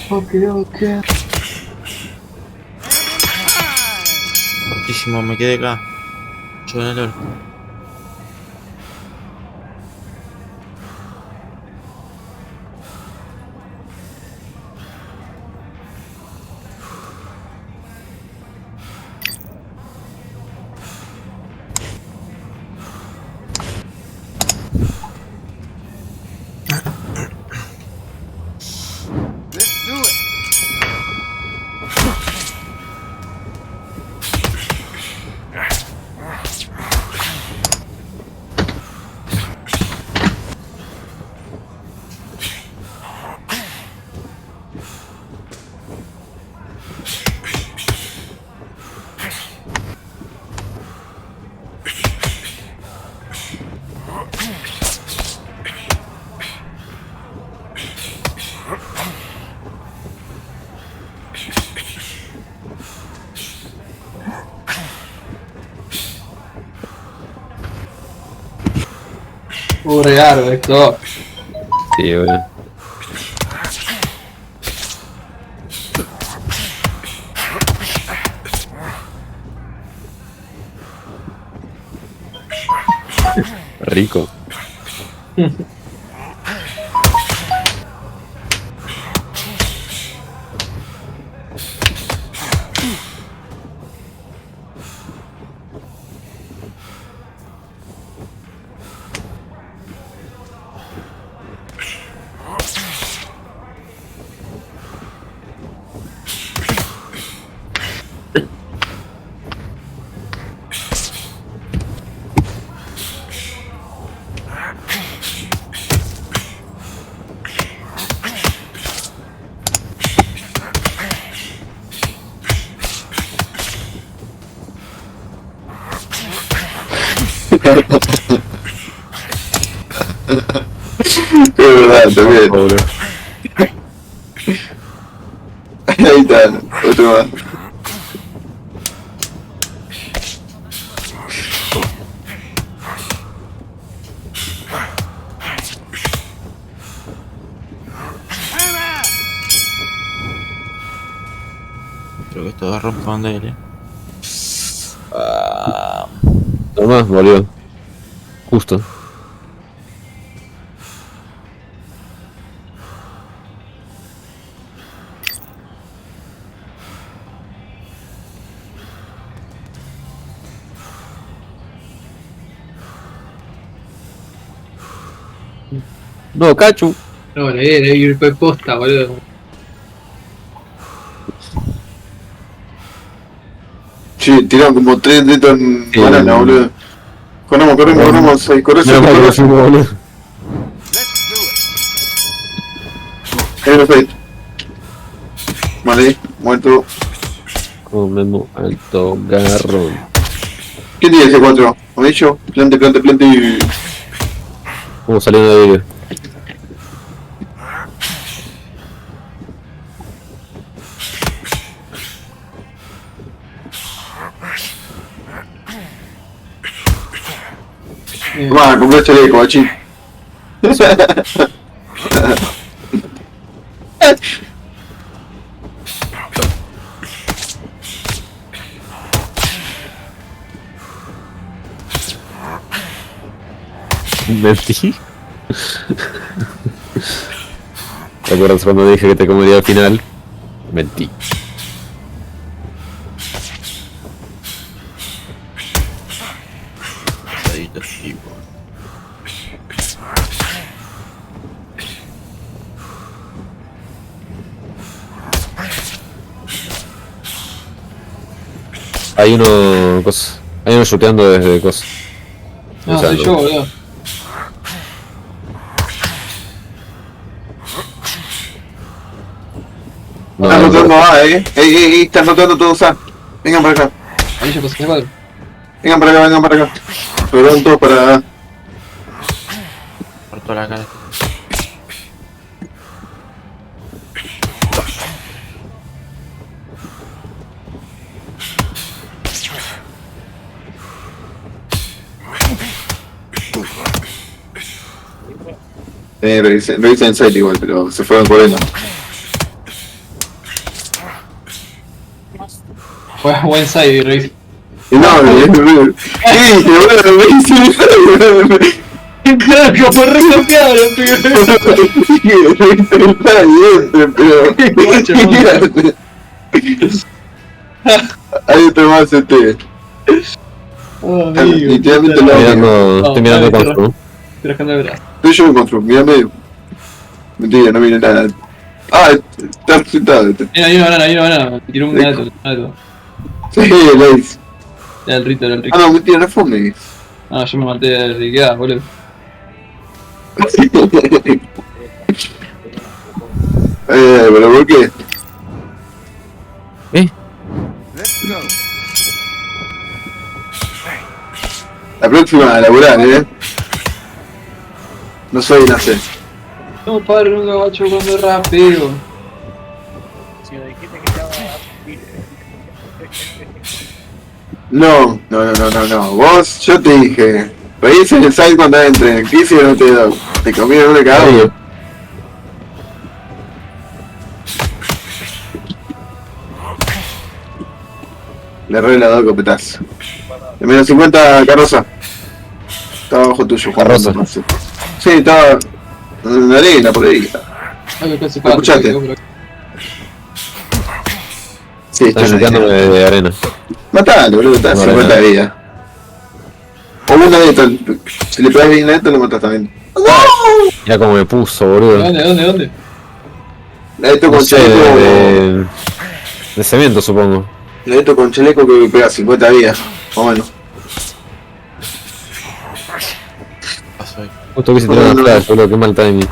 Ok. Muchísimo, me quedé acá. Yo en el orco. Regalo esto. Sí, bueno. Rico. Es verdad, también. Pobre. Ahí está, otro más. Creo que esto va a responder, Toma, volvió. Justo. No, Cachu. No, le ir por posta, boludo. Sí, tiraron como 3 dedos en Sí. banana, boludo. Corremos, corre, Menos mal que lo fuimos, boludo. perfecto. Vale, muerto. Comemos alto garrón. ¿Qué tiene ese 4? ¿Amarillo? Plante y... Vamos saliendo de vídeo. Va, compré este leco, guachín. Mentí. ¿Te acuerdas cuando dije que te comería al final? Mentí. Hay uno... Hay uno shooteando desde cosas. No, soy yo, boludo. Están rotando A, están rotando todos A. Vengan para acá. Ahí yo pasé 4. Vengan para acá. Pero todos para A. Por toda la cara. Lo hice en site igual, pero se fueron corriendo. Fue buen side, Reis. Y no, ¿qué dije? Claro, fue re copiado, lo pibe. Está bien, pero... Ahí está más Oh, amigo. Literalmente lo estoy mirando con tú. Estoy rajando el brazo. estoy yo en control, mira medio. Mentira, no mira nada. Ah, está sentado este. Hay una banana. Me tiró un gato. Sí, lo hice. Era el rito. Ah, no, mentira, no fue. Ah, yo me maté de riqueza, boludo. Pero ¿por qué? La próxima a laburar, No soy nacer. No paro nunca, guacho, cuando rapeo. No. Vos, yo te dije. Reís en el site cuando entre. ¿Qué hicieron ustedes dos? Te comieron una cagada. Le re la doy copetazo. De menos 50 carroza. Estaba abajo tuyo, Carroza. No sé. Sí, estaba en la arena por ahí. Ay, casi ¿Me escuchaste? Sí, Estoy está shooteando de arena. Matalo, boludo, está a No, 50 de vida. O una de estas, si le pegas bien a esto lo matas también. Mira cómo me puso, boludo. ¿Dónde? Esto No con sé, chaleco. de cemento, supongo. Esto con chaleco que pega 50 de vida. Más o menos. Pasó ahí. Justo quise tirar una flash, boludo, qué mal timing.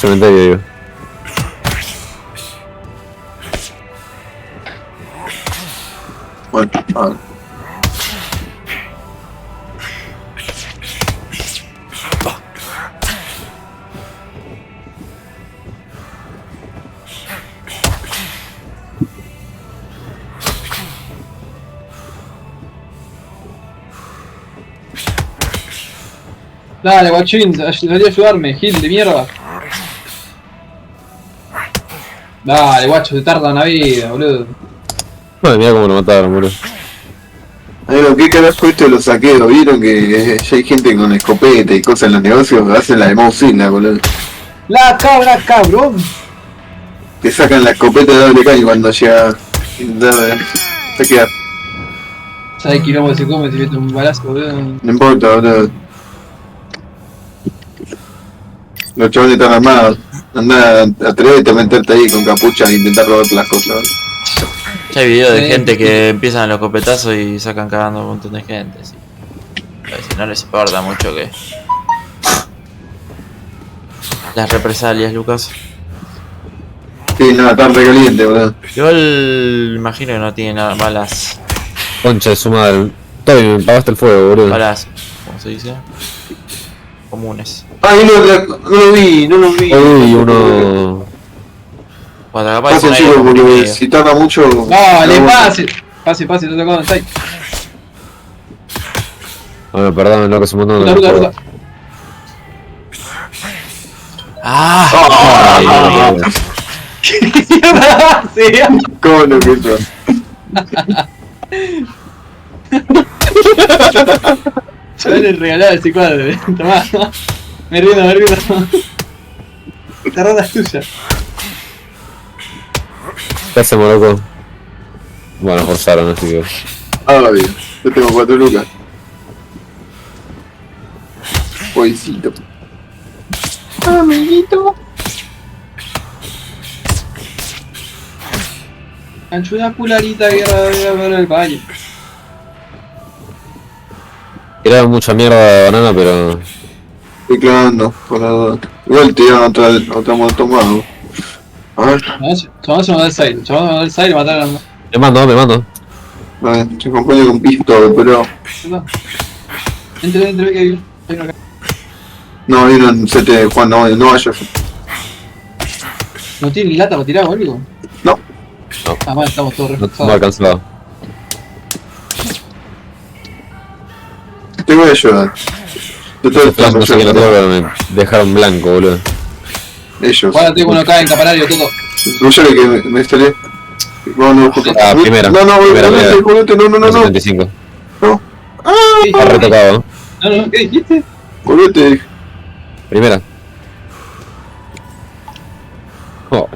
Cementerio, digo. Bueno, Dale, guachín, salí a ayudarme, Gil de mierda. Dale, guacho, te tarda una vida, boludo. Madre mía cómo lo mataron, boludo. Amigo, ¿qué carajo esto de los saqueos? ¿Vieron que ya hay gente con escopeta y cosas en los negocios? Hacen la de Mousina, boludo. La cabra, cabrón. Que sacan la escopeta de doble caño cuando llega. Saquear. ¿Sabes quilombo se come si mete un balazo, boludo? No importa, boludo. Los chavales están armados. Anda, atrevete a meterte ahí con capucha e intentar robarte las cosas, boludo. Ya hay videos de gente que empiezan a los copetazos y sacan cagando a un montón de gente, sí. Pero si no les importa mucho que... Las represalias, Lucas. Sí, no, está re caliente, boludo. Igual imagino que no tiene nada balas. Concha de su madre. Toby, me pagaste el fuego, boludo. Balas, ¿cómo se dice? Comunes. Ay, no lo vi. Uy, uno... Cuando capaz Pasen un chicos, aire porque comprimido. si tarda mucho... Dale, no, pase, te tocó en site. Bueno, perdón, loco, se mandó Ruta. ¡Ah! Ay, boludo. ¿Qué mierda hace? ¿Cómo no que eso? Yo le regalaba ese cuadro, tomá. Me rindo. Esta ronda es tuya. ¿Qué hacemos, loco? Bueno, forzaron, así que. Bien. Yo tengo 4 lucas. Poisito. Amiguito. Ayuda cularita que era ver el baño. Tiraron mucha mierda de banana, pero. Estoy clavando, por la duda. Igual tiraron otra montón más. A ver. Chavales se mandó el side. Chavales se mandó el side y mataron. Me mando. A ver, se acompaña con pistol, pero. Entre, que hay uno acá. No, vieron CT cuando no vaya. ¿No tiene ni lata para tirar o algo? No. Ah, vale, estamos todos No reforzados. alcanzado. Te voy a ayudar. Yo te Flash no sé quién lo tengo, pero me dejaron blanco, boludo. Ellos. Ahora tengo uno acá en Caparario, todo. No sé que me estaré. No, Primera. No, no. 75. No. Está retocado. No, ¿qué dijiste? Volvete. Primera. Oh.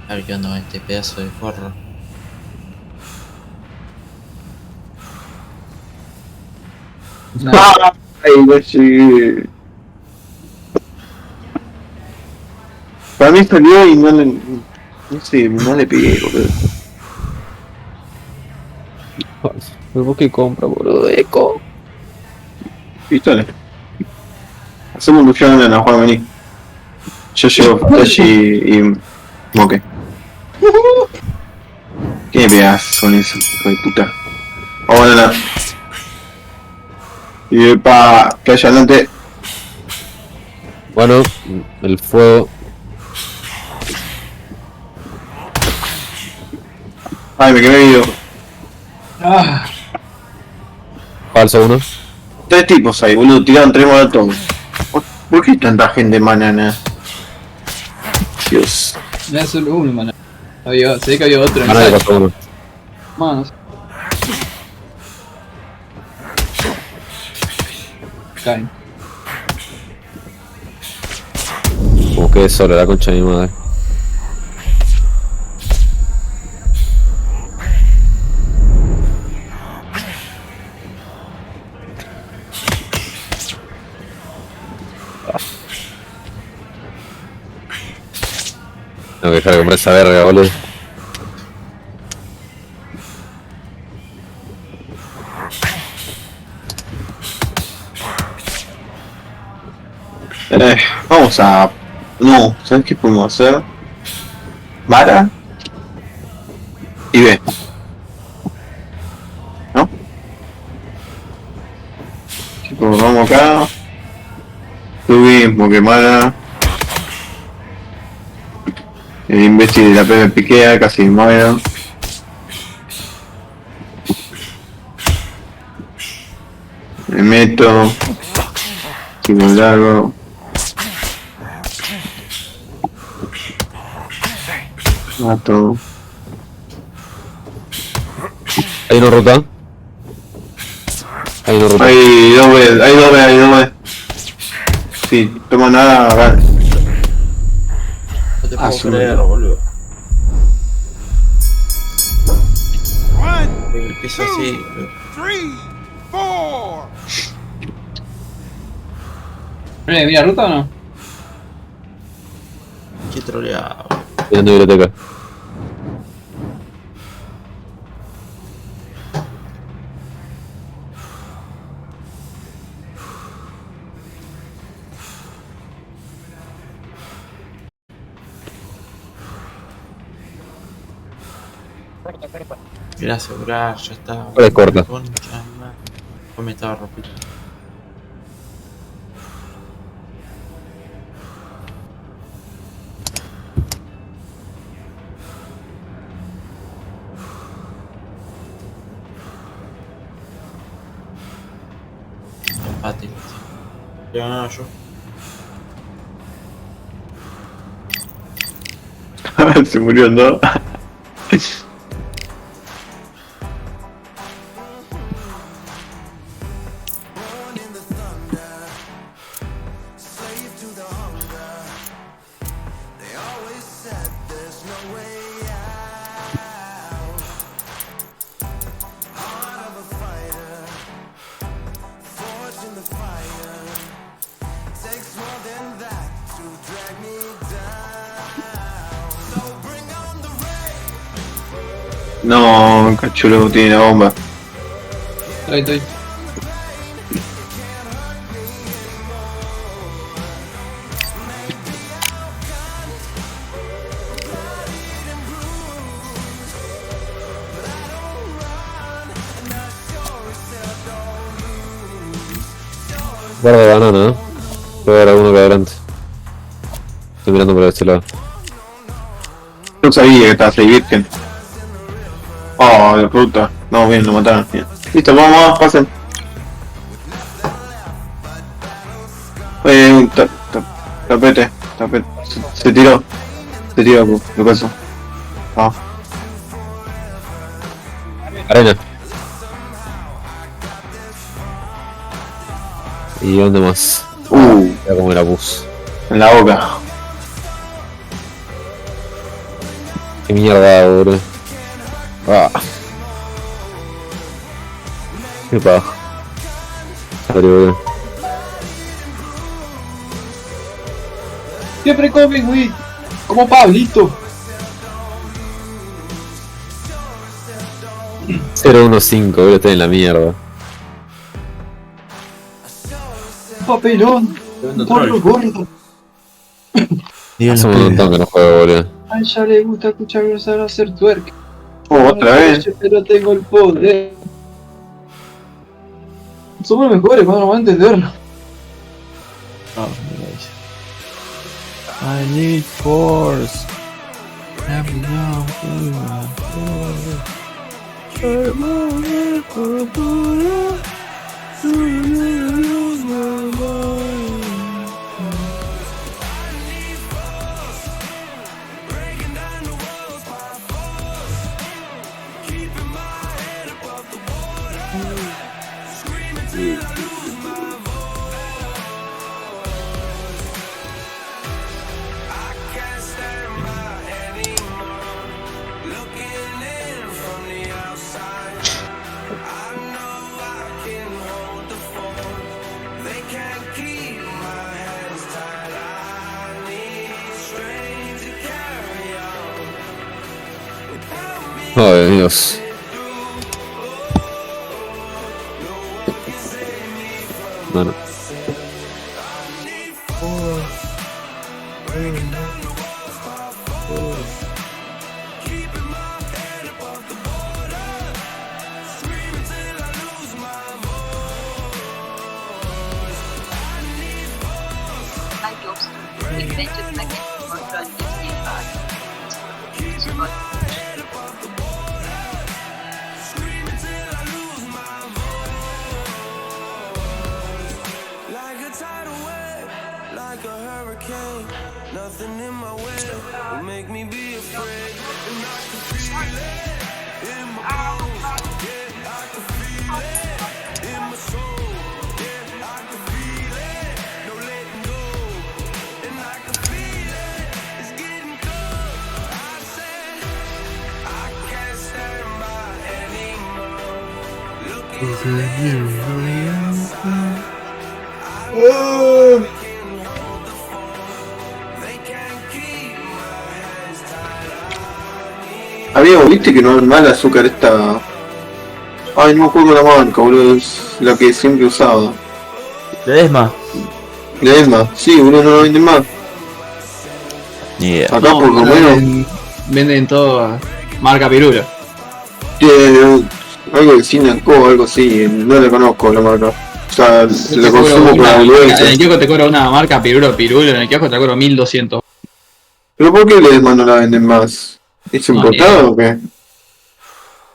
A ver qué onda con este pedazo de forro. Ay, no sé. Para mí salió y no le. No sé, no le pegué, boludo. ¿Por qué compra, boludo? Eco. Pistones. Hacemos ilusión en la Juan, vení. Yo llevo Flash y Moque. ¿Qué me pegas con eso, hijo de puta? Oh, banana. Y epa, que haya adelante. Bueno, el fuego. Ay, me quemé vivo. Ah, Falso uno. 3 tipos ahí, boludo, tiraron 3 molotov. ¿Por qué tanta gente banana? Dios. no es solo uno, mano. Se ve que había otro en Banana el le side. pasó uno. Manos. Caen. Como que solo la concha de mi madre. Tengo que dejar de comprar esa verga, boludo. Vamos a... No, ¿sabes qué podemos hacer? Vara y B. ¿No? Chicos, vamos acá. Subimos, que Mara. El imbécil de la P me piquea, casi me muero. Me meto. Tiro largo. Mato. Hay una ruta. Hay una ruta. Hay 2B, hay 2B. Sí, toma nada, vale. No te puedo su creer, madre. boludo. El piso así, boludo. ¿Mira ruta o no? Qué troleado. En la biblioteca. Quería asegurar, ya está. Ahora es corta. Concha, madre. Después me estaba rompiendo. Empate. Ya no, yo. Se murió, ¿no? No, cachulo tiene la bomba. Estoy. Guarda banana, Voy a ver alguno que adelante. Estoy mirando por este lado. No sabía que estabas ahí, virgen. Oh, de puta. No, bien, lo mataron. Bien. Listo, vamos, pasen. Tapete. Se tiró. ¿Qué pasó? Ah. Arena. ¿Y dónde más? Voy a comer a bus. En la boca. Qué mierda, boludo. Qué paja. Sorry, boludo. Siempre come, güey. Como Pablito. 0-1-5, boludo, estoy en la mierda. Papelón. Porro gordo. Hace un montón que no juego, boludo. A ella le gusta escuchar a hacer twerk. Otra vez. Pero tengo el poder. Somos los mejores, cuando no van a entenderlo. I need force. Ay, Dios. No. Viste que no es mal azúcar esta. Ay, no me acuerdo la marca, boludo, es la que siempre he usado. Ledesma. Ledesma, sí, boludo, no lo venden más. Yeah. Acá por lo menos. Venden todo marca Pirula. Tiene algo de Sinaco o algo así, no le conozco la marca. O sea, la consumo con En influencia. el kiosco te cobra una marca Pirula, en el kiosco te cobra 1200. ¿Pero por qué Ledesma no la venden más? ¿Es importado o qué?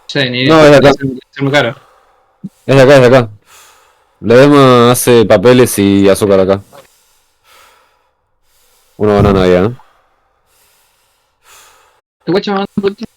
Sí, ni No, es de acá. es muy caro. Es de acá. Ledesma hace papeles y azúcar acá. Una banana allá, ¿no? Te voy a llamar un poquito.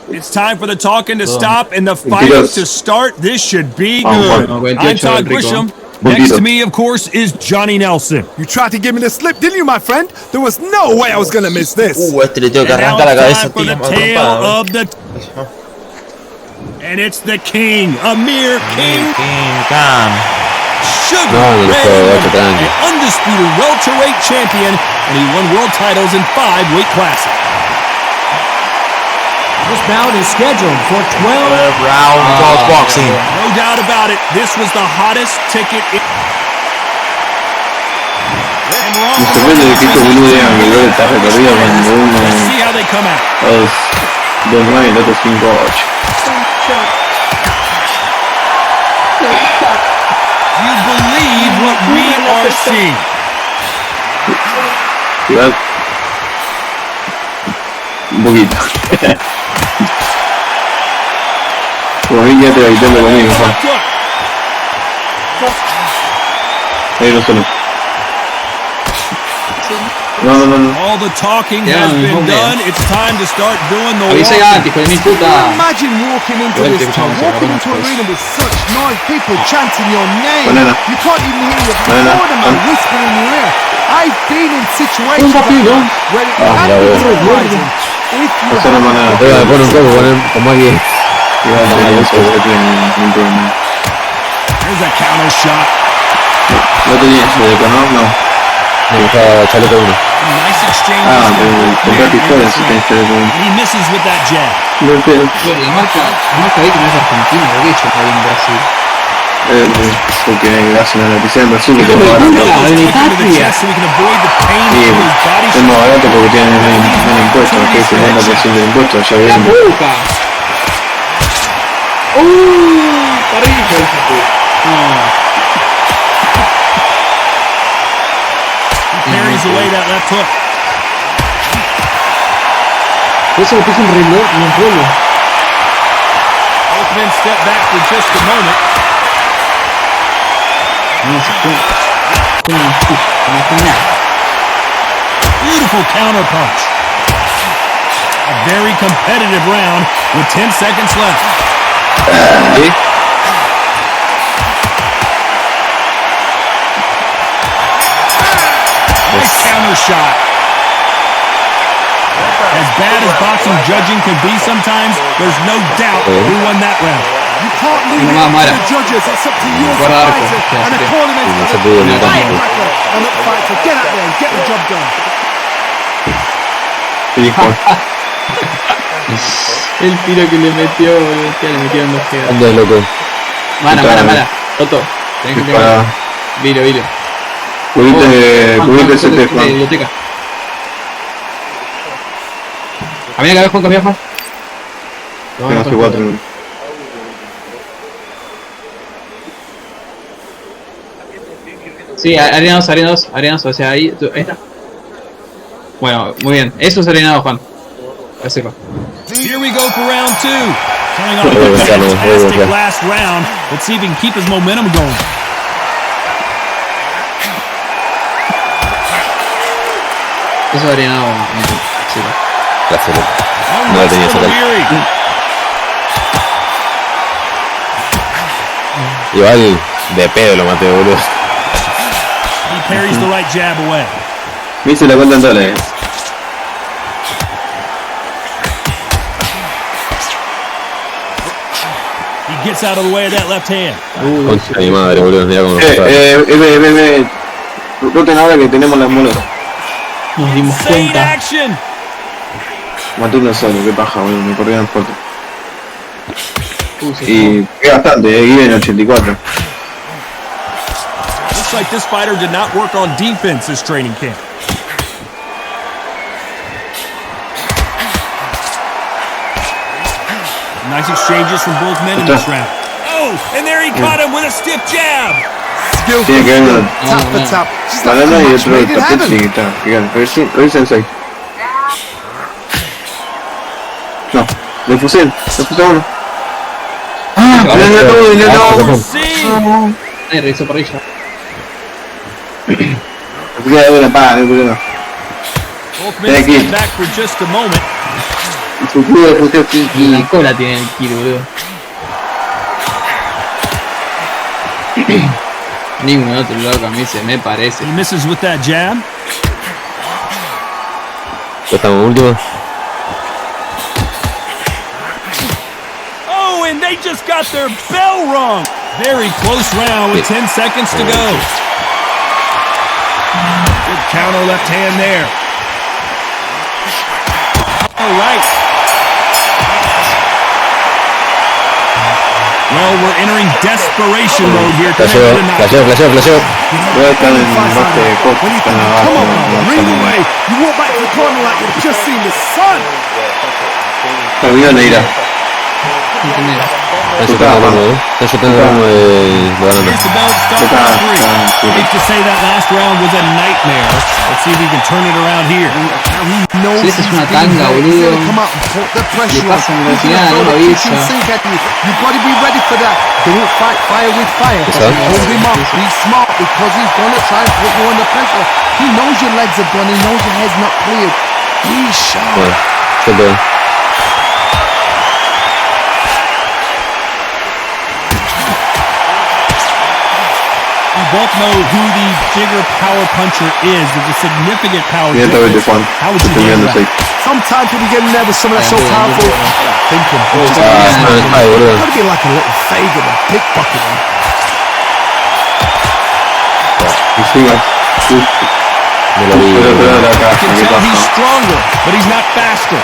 It's time for the talking to stop and the fight to start. This should be good. I'm Todd Grisham. Next to me, of course, is Johnny Nelson. You tried to give me the slip, didn't you, my friend? There was no way I was gonna miss this. Este le tengo que And now arrancar la it's cabeza, time for tío. the tale of the... And it's the King, Amir King Khan. Sugar No, no, Ray, no, no, no. an undisputed welterweight champion, and he won world titles in 5 weight classes. This bout is scheduled for 12 round of boxing. No doubt about it, this was the hottest ticket in... Me sorprende que estos boludos digan que el gol está recorrido cuando uno Let's see how they come out. es 2-9 y el otro 5-8. You believe what we are seeing. Igual. Un poquito. Como vi ya te va gritando conmigo, Juan. Ahí no solo. No. All the talking has been done. It's time to start doing the Avisa walking. ya, hijo de mi puta. Imagine walking into Igual te this town, escuchamos, walking into an arena with such noise, people chanting your name. Banana. You can't even hear your Banana. cornerman whispering in your ear. I've been in situations Un rápido. where it Ah, can ya be veo. surprising if you Eso no have manada. Pon un poco, como aquí. Igual tenía eso, no tiene ningún problema. There's a counter shot. No tenía eso de eco, ¿no? Me gusta chaleco uno. Nice exchange. Ah, pero comprar pistolas si tenés chaleco uno. And he misses with that jab. No entiendo. Bueno, la marca ahí que no es argentina, ¿por qué yo ahí en Brasil? Porque hacen la noticia en Brasil y te Hijo de barato. puta, de mi Into the patria. chest so he can avoid the pain Sí, to his body. es más barato porque tienen menos impuestos, que es el 90% de impuestos, ya ¡La ven. boca! Parrilla, hijo de puta. He parries away that left hook. Eso le puso un reloj en el pueblo. Both men step back for just a moment. No se fue. No fue nada. Beautiful counter punch. A very competitive round with 10 seconds left. ¿Sí? Nice counter shot. As bad as boxing judging can be sometimes, there's no doubt who won that round. You can't leave it No, up to Mara. the judges. It's up to you as a Guarda arco. fighter and a Sí. cornerman Sí, as se a pudo notar. firebacker and a fighter. Get out there and get the job done. Hijo. El tiro que le metió, boludo. Ya le metieron dos gigas. Anda, loco. Mala. Toto. Tenés que Para Vilo. cubrirte ese de teléfono. biblioteca. Camina acá, Juan, camina, Juan. Tengo hace 4. Sí, arena 2, o sea, ahí está. Bueno, muy bien. Eso es arena 2, Juan. Ya sepa. Here we go for round 2. Coming off Muy a bien, Carlos, muy bien, fantastic Carlos. last round. Let's see if he can keep his momentum going. Eso es arena 2. Sí, Gracias, loco. Oh, No la tenía for esa Leary. Igual de pedo lo maté, boludo. He parries the right jab away. Me hice la cuenta en dólares. He gets out of the way of that left hand. Concha de mi madre, boludo. Mira cómo lo pasaba. Roten ahora que tenemos las molas. nos dimos Insane cuenta. action. Maté uno solo, qué paja, boludo. Me corrieron fuerte. Se Y pegué bastante, guié en 84. Looks like this fighter did not work on defense this training camp. Nice exchanges from both men in this round. Oh, and there he caught him with a stiff jab. Skillful, Tiene que haber una tap for tap. Just like banana a y match otro made in tapete heaven. que está gigante. Revisen 6. No, le puse uno. ¡Ah! ¡No! See? Ahí revisó parrilla. Me puse de una paga, no puse nada. Both men step back for just a moment. Y su culo le puse aquí. Y la cola tiene el kilo, boludo. Ningún otro loco a mí se me parece. He misses with that jab. Ya estamos últimos. Oh, and they just got their bell rung. Very close round with 10 seconds to go. Good counter left hand there. All right. Well, we're entering desperation mode here tonight. Flasheo. Voy a estar en base de costa abajo. Come on, ring away. You walk back to the corner like you've just seen the sun. Terminó Neira. Están chutando como de banana. Here's the belt start round 3. Hate to say that last round was a nightmare. Let's see if he can turn it around here. Sí, esa es una tanga, boludo. Le pasa en velocidad, no lo avisa. You've got to be ready for that. Don't fight fire with fire. Hold him up. Be smart because he's going to try and put you under pressure. He knows your legs are gone. He knows your head's not cleared. Be sharp. Good boy. We both know who the bigger power puncher is. There's a significant power difference. How would you handle that? Sometimes when you get in there with someone that's so powerful, thinking, it's got to be like a little fade and a pickpocketing. You can tell he's stronger, but he's not faster.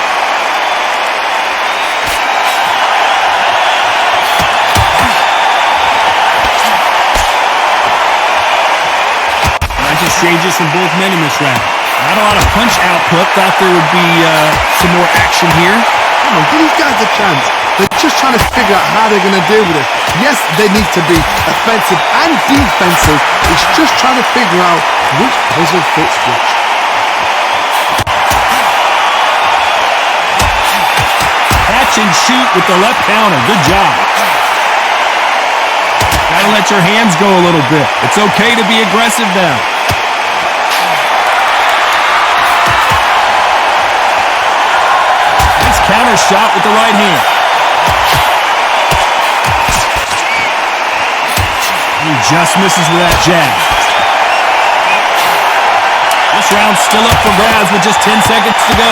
Exchanges from both men in this round. Not a lot of punch output. Thought there would be some more action here. Come on, give these guys a chance. They're just trying to figure out how they're going to deal with it. Yes, they need to be offensive and defensive. It's just trying to figure out which puzzle fits which. Catch and shoot with the left counter. Good job. Gotta let your hands go a little bit. It's okay to be aggressive now. Nice counter shot with the right hand. He just misses with that jab. This round's still up for grabs with just 10 seconds to go.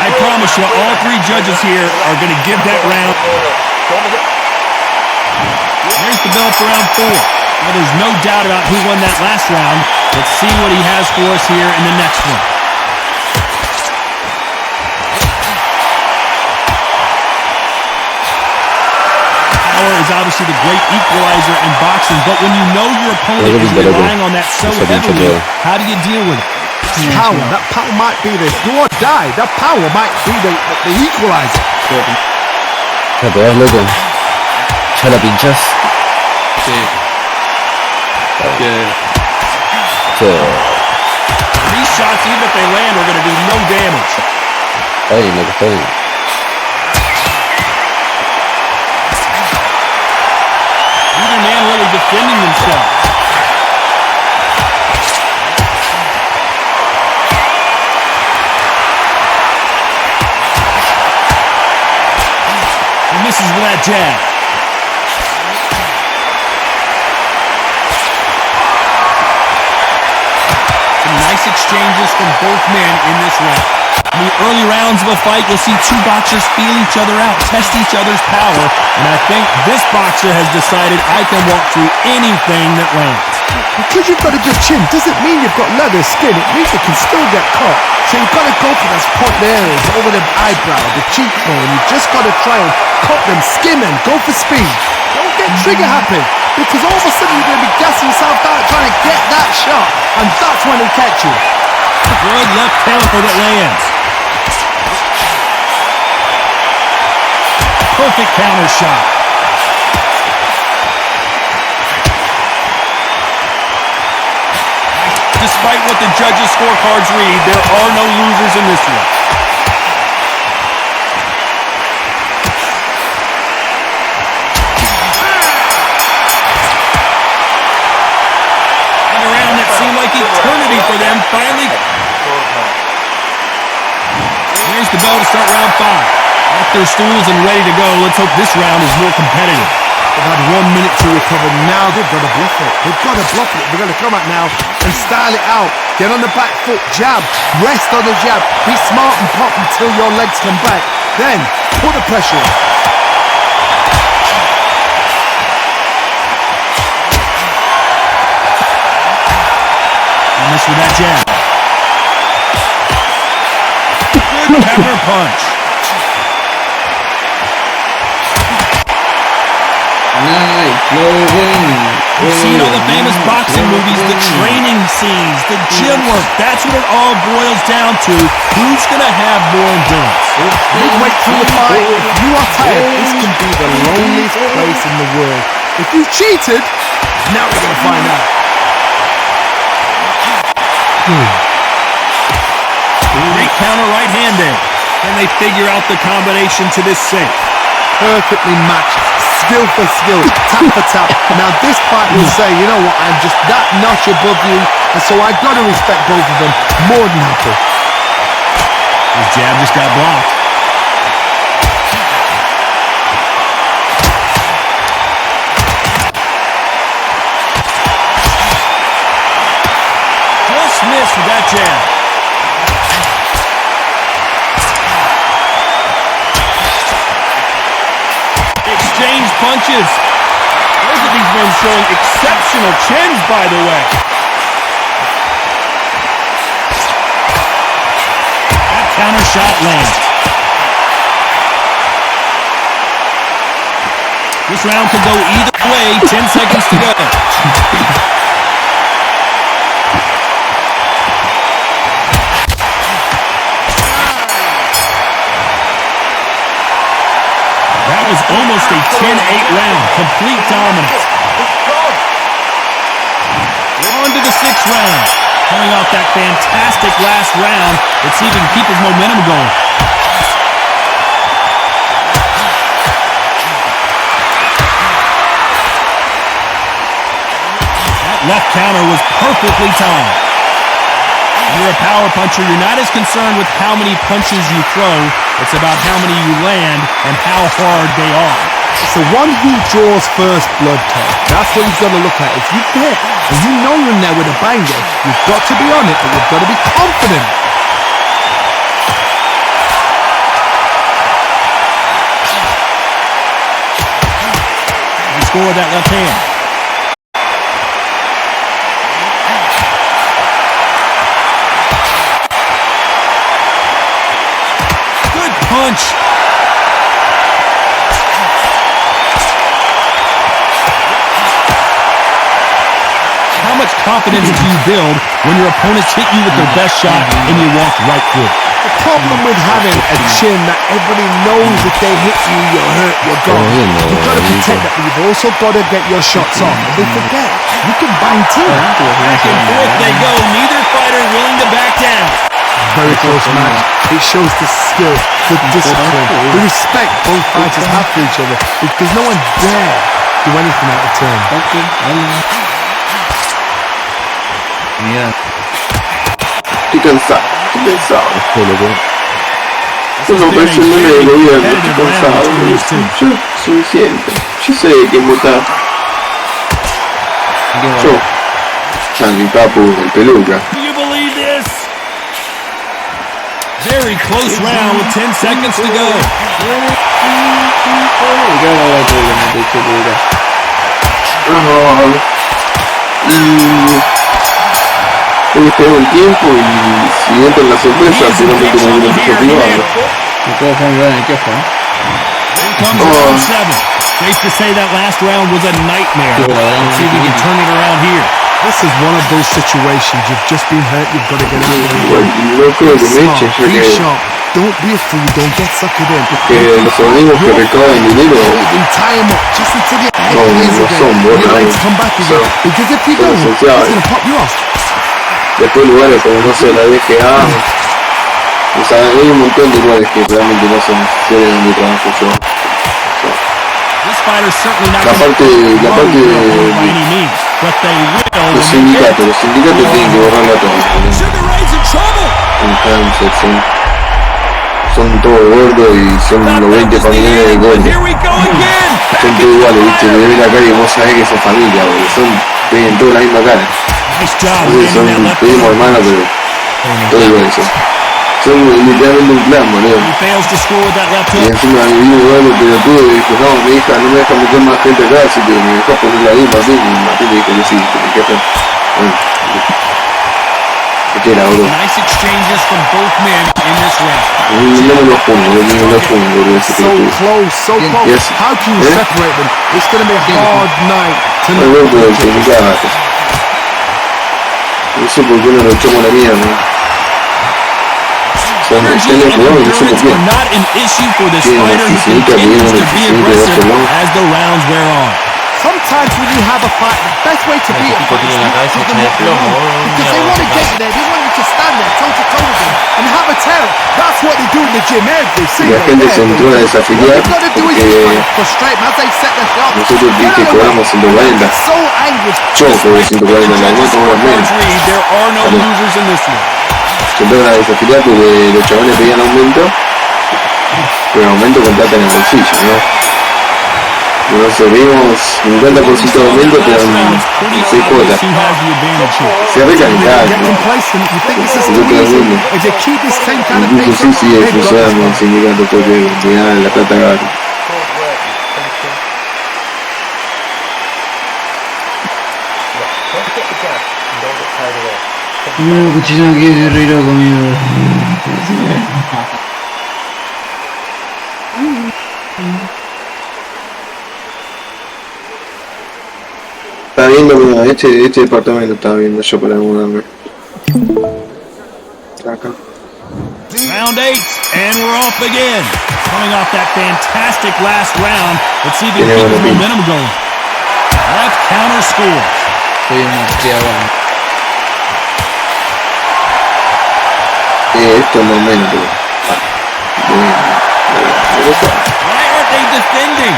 I promise you, all three judges here are going to give that round. There's the bell for round 4. Well, there's no doubt about who won that last round. Let's see what he has for us here in the next one. Power is obviously the great equalizer in boxing, but when you know your opponent is relying on that so heavily, how do you deal with it? Power, that power might be the do or die. That power might be the equalizer. A pegar, loco. Ya la pinchas. Sí. These shots, even if they land, are going to do no damage. Está bien, loco, está bien. Either man really defending themselves. He misses with that jab. Some nice exchanges from both men in this round. In the early rounds of a fight, you'll see two boxers feel each other out, test each other's power, and I think this boxer has decided I can walk through anything that lands. Because you've got a good chin doesn't mean you've got leather skin. It means it can still get caught. So you've got to go for those point areas, over the eyebrow, the cheekbone. You've just got to try and cut them, skim them, go for speed. Don't get trigger happy, because all of a sudden you're going to be gassing yourself out trying to get that shot, and that's when he'll catch you. Good left counter that lands. Perfect counter shot. Despite what the judges' scorecards read, there are no losers in this one. And a round that seemed like eternity for them finally. Here's the bell to start round 5. Off their stools and ready to go. Let's hope this round is more competitive. They've had 1 minute to recover. Now they've got to bluff it. They've got to bluff it. They've got to come out now and style it out. Get on the back foot, jab, rest on the jab. Be smart and pop until your legs come back. Then put the pressure on. Missed with that jab. Good counter punch. Nice, closing. You've seen all the famous boxing movies, the training scenes, the gym work. That's what it all boils down to. Who's going to have more endurance? Midway through the fight, if you are tired, this can be the loneliest place in the world. If you cheated, now we're going to find out. Great counter right-handed. And they figure out the combination to this sink. Perfectly matched, skill for skill, tap for tap. Now this fight will say, you know what, I'm just that notch above you, and so I got to respect both of them more than happy. His jab just got blocked. Just missed with that jab. Exchange punches. Both of these men showing exceptional chins, by the way. That counter shot lands. This round could go either way. 10 seconds to go. That was almost a 10-8 round. Complete dominance. On to the 6th round. Coming off that fantastic last round, let's see if he can keep his momentum going. That left counter was perfectly timed. When you're a power puncher, you're not as concerned with how many punches you throw. It's about how many you land and how hard they are. It's the one who draws first blood, Todd. That's what you've got to look at. If you hit and you know you're in there with a banger, you've got to be on it, but you've got to be confident. He scored that left hand. Good punch. How much confidence do you build when your opponents hit you with their best shot and you walk right through it? The problem with having a chin that everybody knows if they hit you, you're hurt, you're gone. You've got to protect that, but you've also got to get your shots off. And they forget, you can bang too. Back and forth they go. Neither fighter willing to back down. Very close match. It shows the skill, the discipline, the respect both fighters have for each other. Because no one dare do anything out of turn. Mira. Estoy cansado, estoy cansado. Eso no parece un meme de gobierno, estoy cansado. Yo, suficiente. Yo sé de quién votar. Yo. Sandy Papu, el peluca. Do you believe this? Very close round with 10 seconds to go. Tengo el tiempo y si entra en la sorpresa, seguramente no viene mucho privado. Round 7. Safe to say that last round was a nightmare. Let's see if we can turn it around here. This is one of those situations. You've just been hurt, you've got to get out of Igual, no creo que me echen, ya Be que sharp. Don't be a fool, don't get suckered in. los organismos que recaudan dinero And tie him up just until your head no, clears no again. son Your buenos. legs come back again. Because if you son don't, he's esenciales. going to pop you off. Después lugares como no sé, la DGA, o sea, hay un montón de lugares que realmente no son series donde trabajo yo. This fighter's certainly not La parte by any means, but they will. los sindicatos tienen que borrarla todo. Sugar Ray's in trouble. En Kansas, son todos gordos y son los 20 familiares de gordos. Here we go again. son todos iguales, ¿viste? Me ven la cara y vos sabés que son familia, boludo. Tienen toda la misma cara. Nice job Entonces landing that son left primos hook. hermanos, pero todo igual eso. Son literalmente un clan, boludo. He fails to score with that left Y hook. encima vino igual el pelotudo y dijo, no, mi hija no me deja meter más gente acá, así que me dejó ponerla ahí, Martín. Y Martín le dijo que sí, que me quedan. Bueno, ¿qué era, bro? Nice exchanges from both men in this round. No me lo pongo, bro, ese So pelotudo. close, so close. Yes. How can you separate them? It's going to be a hard night No, tonight. bro, pero que me cagas. No sé por qué no lo echamos a la mierda. Energy and endurance are not an issue for this fighter. He continues to be aggressive as the rounds wear on. Sometimes when you have a fight, the best way to beat a fight is not to give them what they want. Because they want to get you there. They want you to stand there toe to toe with them and have a terror. That's what they do in the gym every single La gente day. se entró a desafiliar What they've got to do is porque try to frustrate them as they set their shots. nosotros vi que cobramos 140. So angry. Yo cobré 140, la nota más menos. There are no losers in this one. Se entraron a desafiliar porque los chavales pedían aumento, pero aumento con plata en el bolsillo, ¿no? Nosotros vimos 50% de aumento, pero en 6 cuotas. Se recalentaron, Get ¿no? complacent. You think this is Eso too todo el easy. mundo. If they keep this same kind of Incluso pace sí sigue they've got funcionando el this. sindicato porque al final la plata gana. No, cuchillo que guerrero conmigo. Estaba viendo, mira, este departamento estaba viendo yo para mudarme. Acá. Round 8, and we're off again. Coming off that fantastic last round, let's see if he can keep his momentum going. Left counter scores. Soy una tía buena. Esto es momento. Why aren't they defending?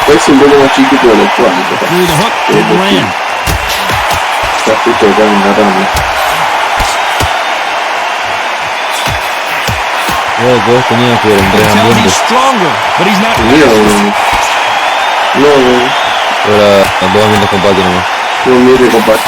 Es un poco más chiquito de lo actual. Through the hook, didn't land. Está justo acá en la rama. Vos tenías que entrar en Tell he's ambiente. stronger, but he's not Mira, no, Ahora dos ambientes compactos nomás. no mire, compadre.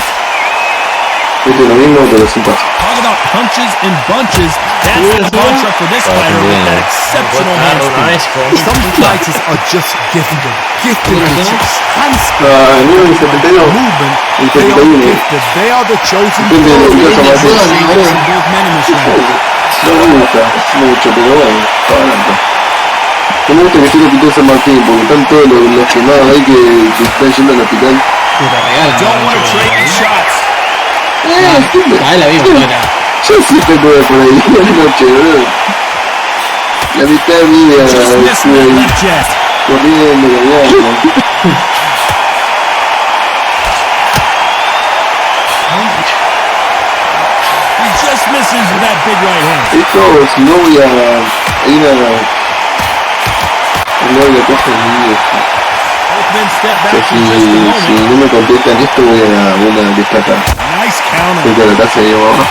Esto es lo mismo, pero sin paz. Talk about punches and bunches. That's the mantra for this fighter with that exceptional hand speed. Some fighters are just gifted. Gifted with hand speed, Ah, no, el 72. movement. El They are 71. gifted. They are the chosen Depende de lo que few. vas a hacer. From both men in this round. No me gusta mucho, pero bueno, está barato. No me gusta que esté el hospital San Martín, porque están todos los quemados ahí que están yendo al hospital. Puta regalo. Don't want to trade any shots. Ah, la misma cara. Yo siempre estuve por ahí una noche, bro. La mitad de mi vida Just missed estuve that ahí left chest. corriendo, caminando. He just misses with that big right hand. Esto, si no voy a ir a la casa de mi vieja. Both men step O sea, back for just a si moment. no me contestan esto, voy a una que está acá. Nice counter. Frente a la casa de mi mamá.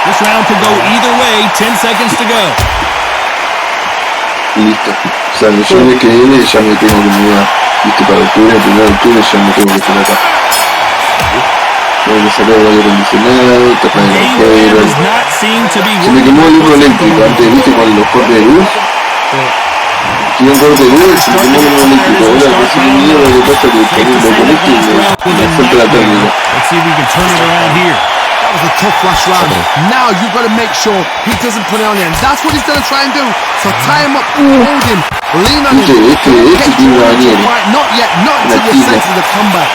This round could go either way. 10 seconds to go. Y listo. O sea, yo el mes que viene ya me tengo que mudar. Viste, para octubre, el 1 de octubre ya me tengo que estar acá. Tengo que sacar el aire acondicionado, tapar el Game plan agujero. does not seem to be Se me quemó el hilo eléctrico antes, viste, con los cortes de luz. Tiene un corte de luz, se me quemó el hilo eléctrico. Ahora no sé qué mierda le pasa que Safe to lo say that conecto y last round was me a falta la térmica. Let's see if we can turn it around here. That was a tough last round. Now you've got to make sure he doesn't put it on him. That's what he's going to try and do. So tie him up, hold him, lean on him. Este Don't get tiene una drawn into bañera. the fight. Not yet, not until your Latina. senses have come back.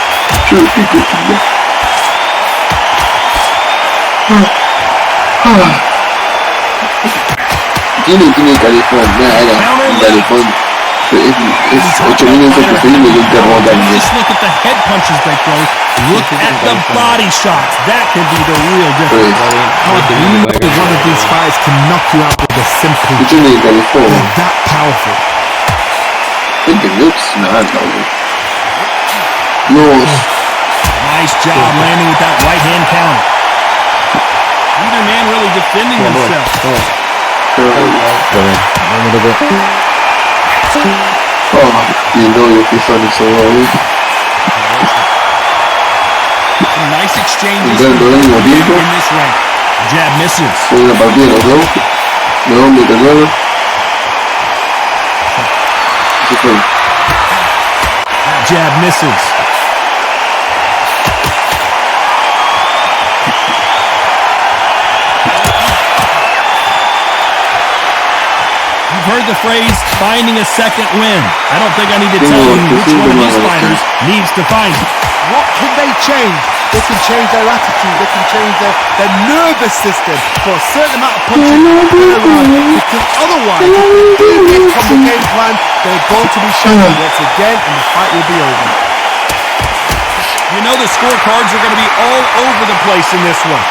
Yo lo pico, chico. Tiene calefón, nada, era un calefón. Es 8 minutos preferible que un terremoto. Just look at the head punches they throw. Look at the body shots. That could be the real difference. Neither one of these fighters can knock you out with a simple jab. Tiene calefón. They're that powerful. 20 minutos, nada, boludo. Dios. Nice job landing with that right hand counter. Neither man really defending themselves. Y el novio que son esos dos. Some nice exchanges Entrando al mismo tiempo. in this round. Jab misses. Fue una partida los dos. No, me tocó. Se fue. Jab misses. You've heard the phrase, finding a second win. I don't think I need to tell you which one of these fighters needs to find it. What can they change? They can change their attitude, they can change their nervous system for a certain amount of punches because otherwise, if they deviate from the game plan, they're going to be shattered once again and the fight will be over. You know the scorecards are going to be all over the place in this one.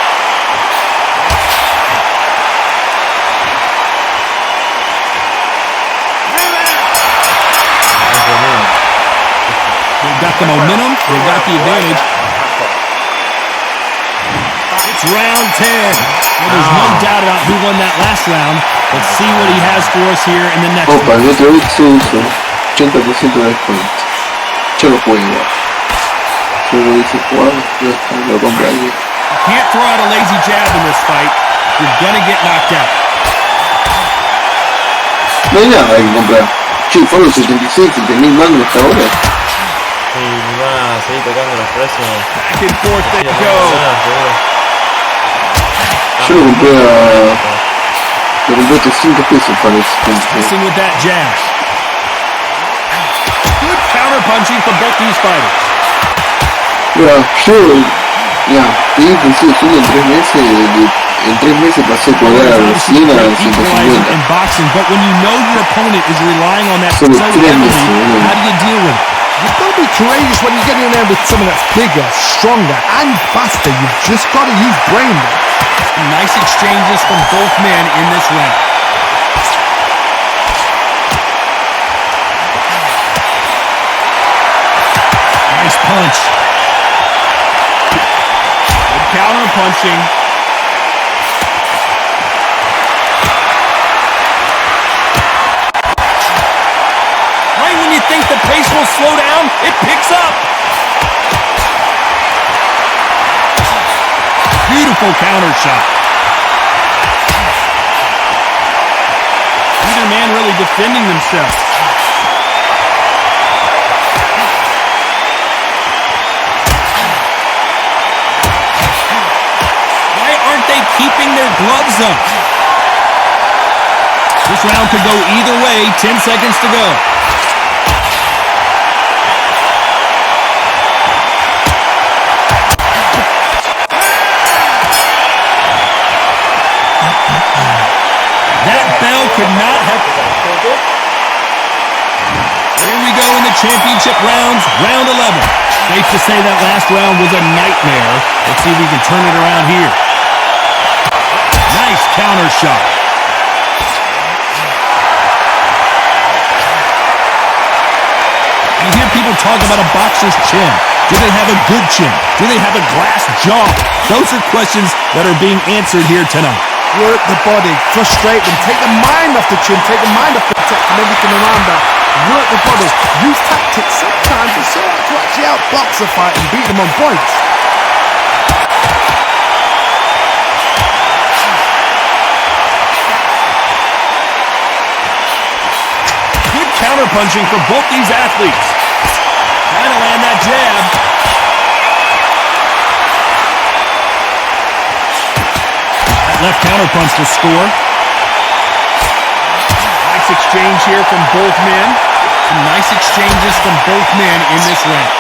They've got the momentum, they've got the advantage. It's round 10. Well, there's no doubt about who won that last round. Let's see what he has for us here in the next Opa, one. el otro vez se usa 80% de descuento. Yo lo puedo igual. Yo lo hice jugar, lo compré alguien. You can't throw out a lazy jab in this fight. You're gonna get knocked out. No hay nada que comprar. Che, fueron 76, 70.000 mangos hasta ahora. Y van a seguir tocando los precios. Back and forth they go. Yo lo compré a... Lo compré 300 pesos parece. Missing with that jab. Good counter punching from both these fighters. Mira, yo... Ya, te dije que sí, en 3 meses... En 3 meses pasé a cobrar 100 a 150. In boxing, but when you know your opponent is relying on that so Solo 3 heavily, meses, how do you deal with it? You've got to be courageous when you get in there with someone that's bigger, stronger, and faster. You've just got to use brain there. Some nice exchanges from both men in this round. Nice punch. Good counter punching. Right when you think the pace will slow down, it picks up. Beautiful counter shot. Either man really defending themselves. Why aren't they keeping their gloves up? This round could go either way. 10 seconds to go. That bell could not have... Here we go in the championship rounds, round 11. Safe to say that last round was a nightmare. Let's see if we can turn it around here. Nice counter shot. You hear people talk about a boxer's chin. Do they have a good chin? Do they have a glass jaw? Those are questions that are being answered here tonight. Work the body, frustrate them, take the mind off the chin, take the mind off the tech and everything around that. Work the body, use tactics. Sometimes it's so hard to actually outbox a fight and beat them on points. Good counter punching for both these athletes. Trying to land that jab. Left counter punch to score. Nice exchange here from both men. Some nice exchanges from both men in this round.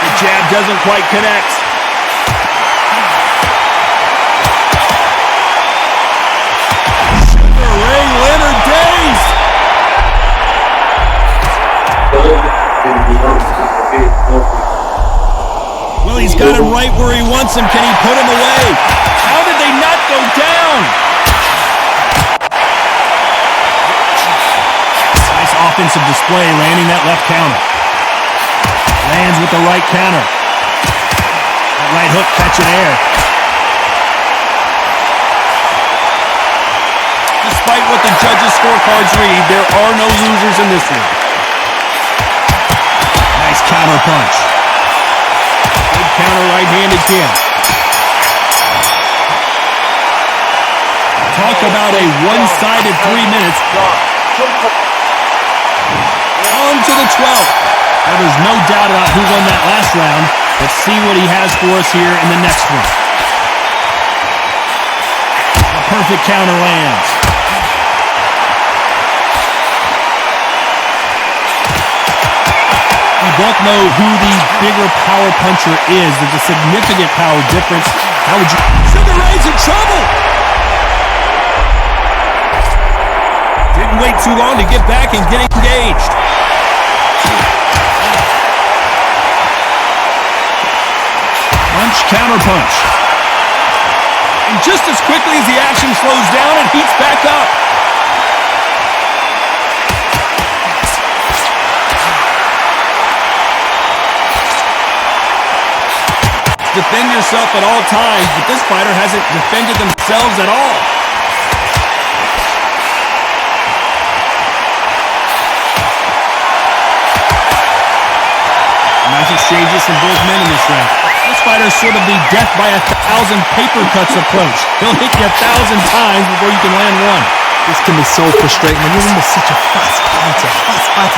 The jab doesn't quite connect. Sugar Ray Leonard Days. Well, he's got him right where he wants him. Can he put him away? How did they not go down? Nice offensive display, landing that left counter. Lands with the right counter. That right hook catching air. Despite what the judges' scorecards read, there are no losers in this one. Nice counter punch. Good counter right-handed kick. Talk about a one-sided 3 minutes. On to the 12th. Well, there's no doubt about who won that last round. Let's see what he has for us here in the next one. A perfect counter lands. We both know who the bigger power puncher is. There's a significant power difference. How would you... Sugar Ray's in trouble! Didn't wait too long to get back and get engaged. Punch, counter punch. And just as quickly as the action slows down, it heats back up. Defend yourself at all times, but this fighter hasn't defended themselves at all. Nice exchanges from both men in this round. This fighter is sort of the death by 1,000 paper cuts approach. He'll hit you 1,000 times before you can land one. This can be so frustrating when you're under such a fast fighter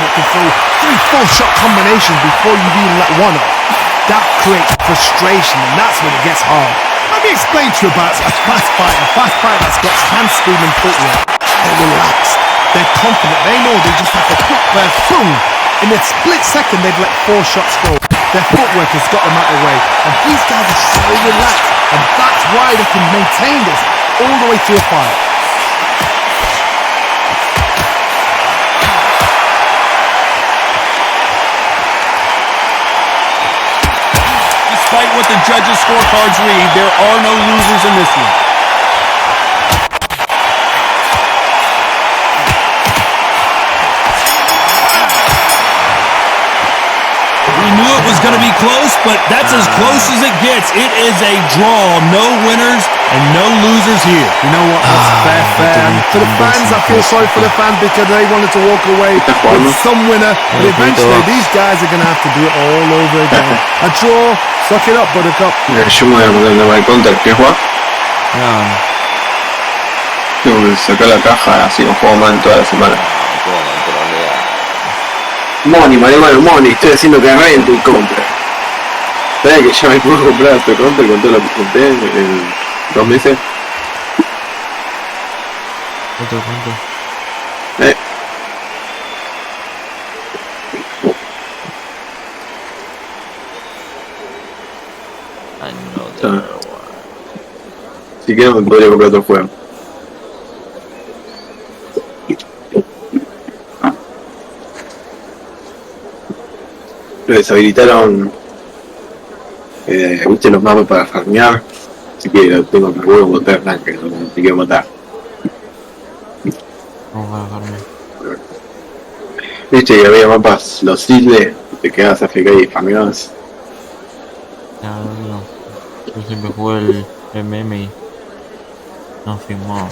that can throw 3 full shot combinations before you've even let one off. That creates frustration, and that's when it gets hard. Let me explain to you about a fast fighter that's got hand speed and footwork. They're relaxed, they're confident, they know they just have to put their boom. In a split second, they've let 4 shots go. Their footwork has got them out of the way, and these guys are so relaxed, and that's why they can maintain this all the way through a fight. Despite what the judges' scorecards read, there are no losers in this one. We knew it was going to be close, but that's as close as it gets. It is a draw. No winners and no losers here. You know what? That's fair. And for the fans, I feel sorry for the fans because they wanted to walk away with some winner, but eventually these guys are going to have to do it all over again. A draw. Suck it up, buttercup. Yo me voy a poner de my contact. ¿Qué juega? Tengo que sacar la caja, así no juego mal toda la semana. Money, money, estoy haciendo que rente y compra. ¿Sabes que ya me puedo comprar este counter con todo lo que junté en 2 meses? ¿Cuánto? Si quiero me podría comprar otro juego. Lo deshabilitaron, viste los mapas para farmear, así que lo tengo que volver a botar tanque, no te quiero matar. Vamos a farmear. Viste que había mapas, los isles, te quedas AFK y farmeabas. No. Yo siempre jugué el MM y no firmaba.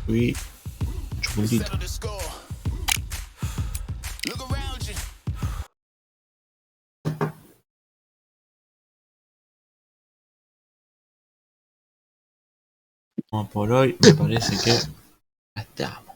Subí 8 puntitos. Como por hoy me parece que ya estamos.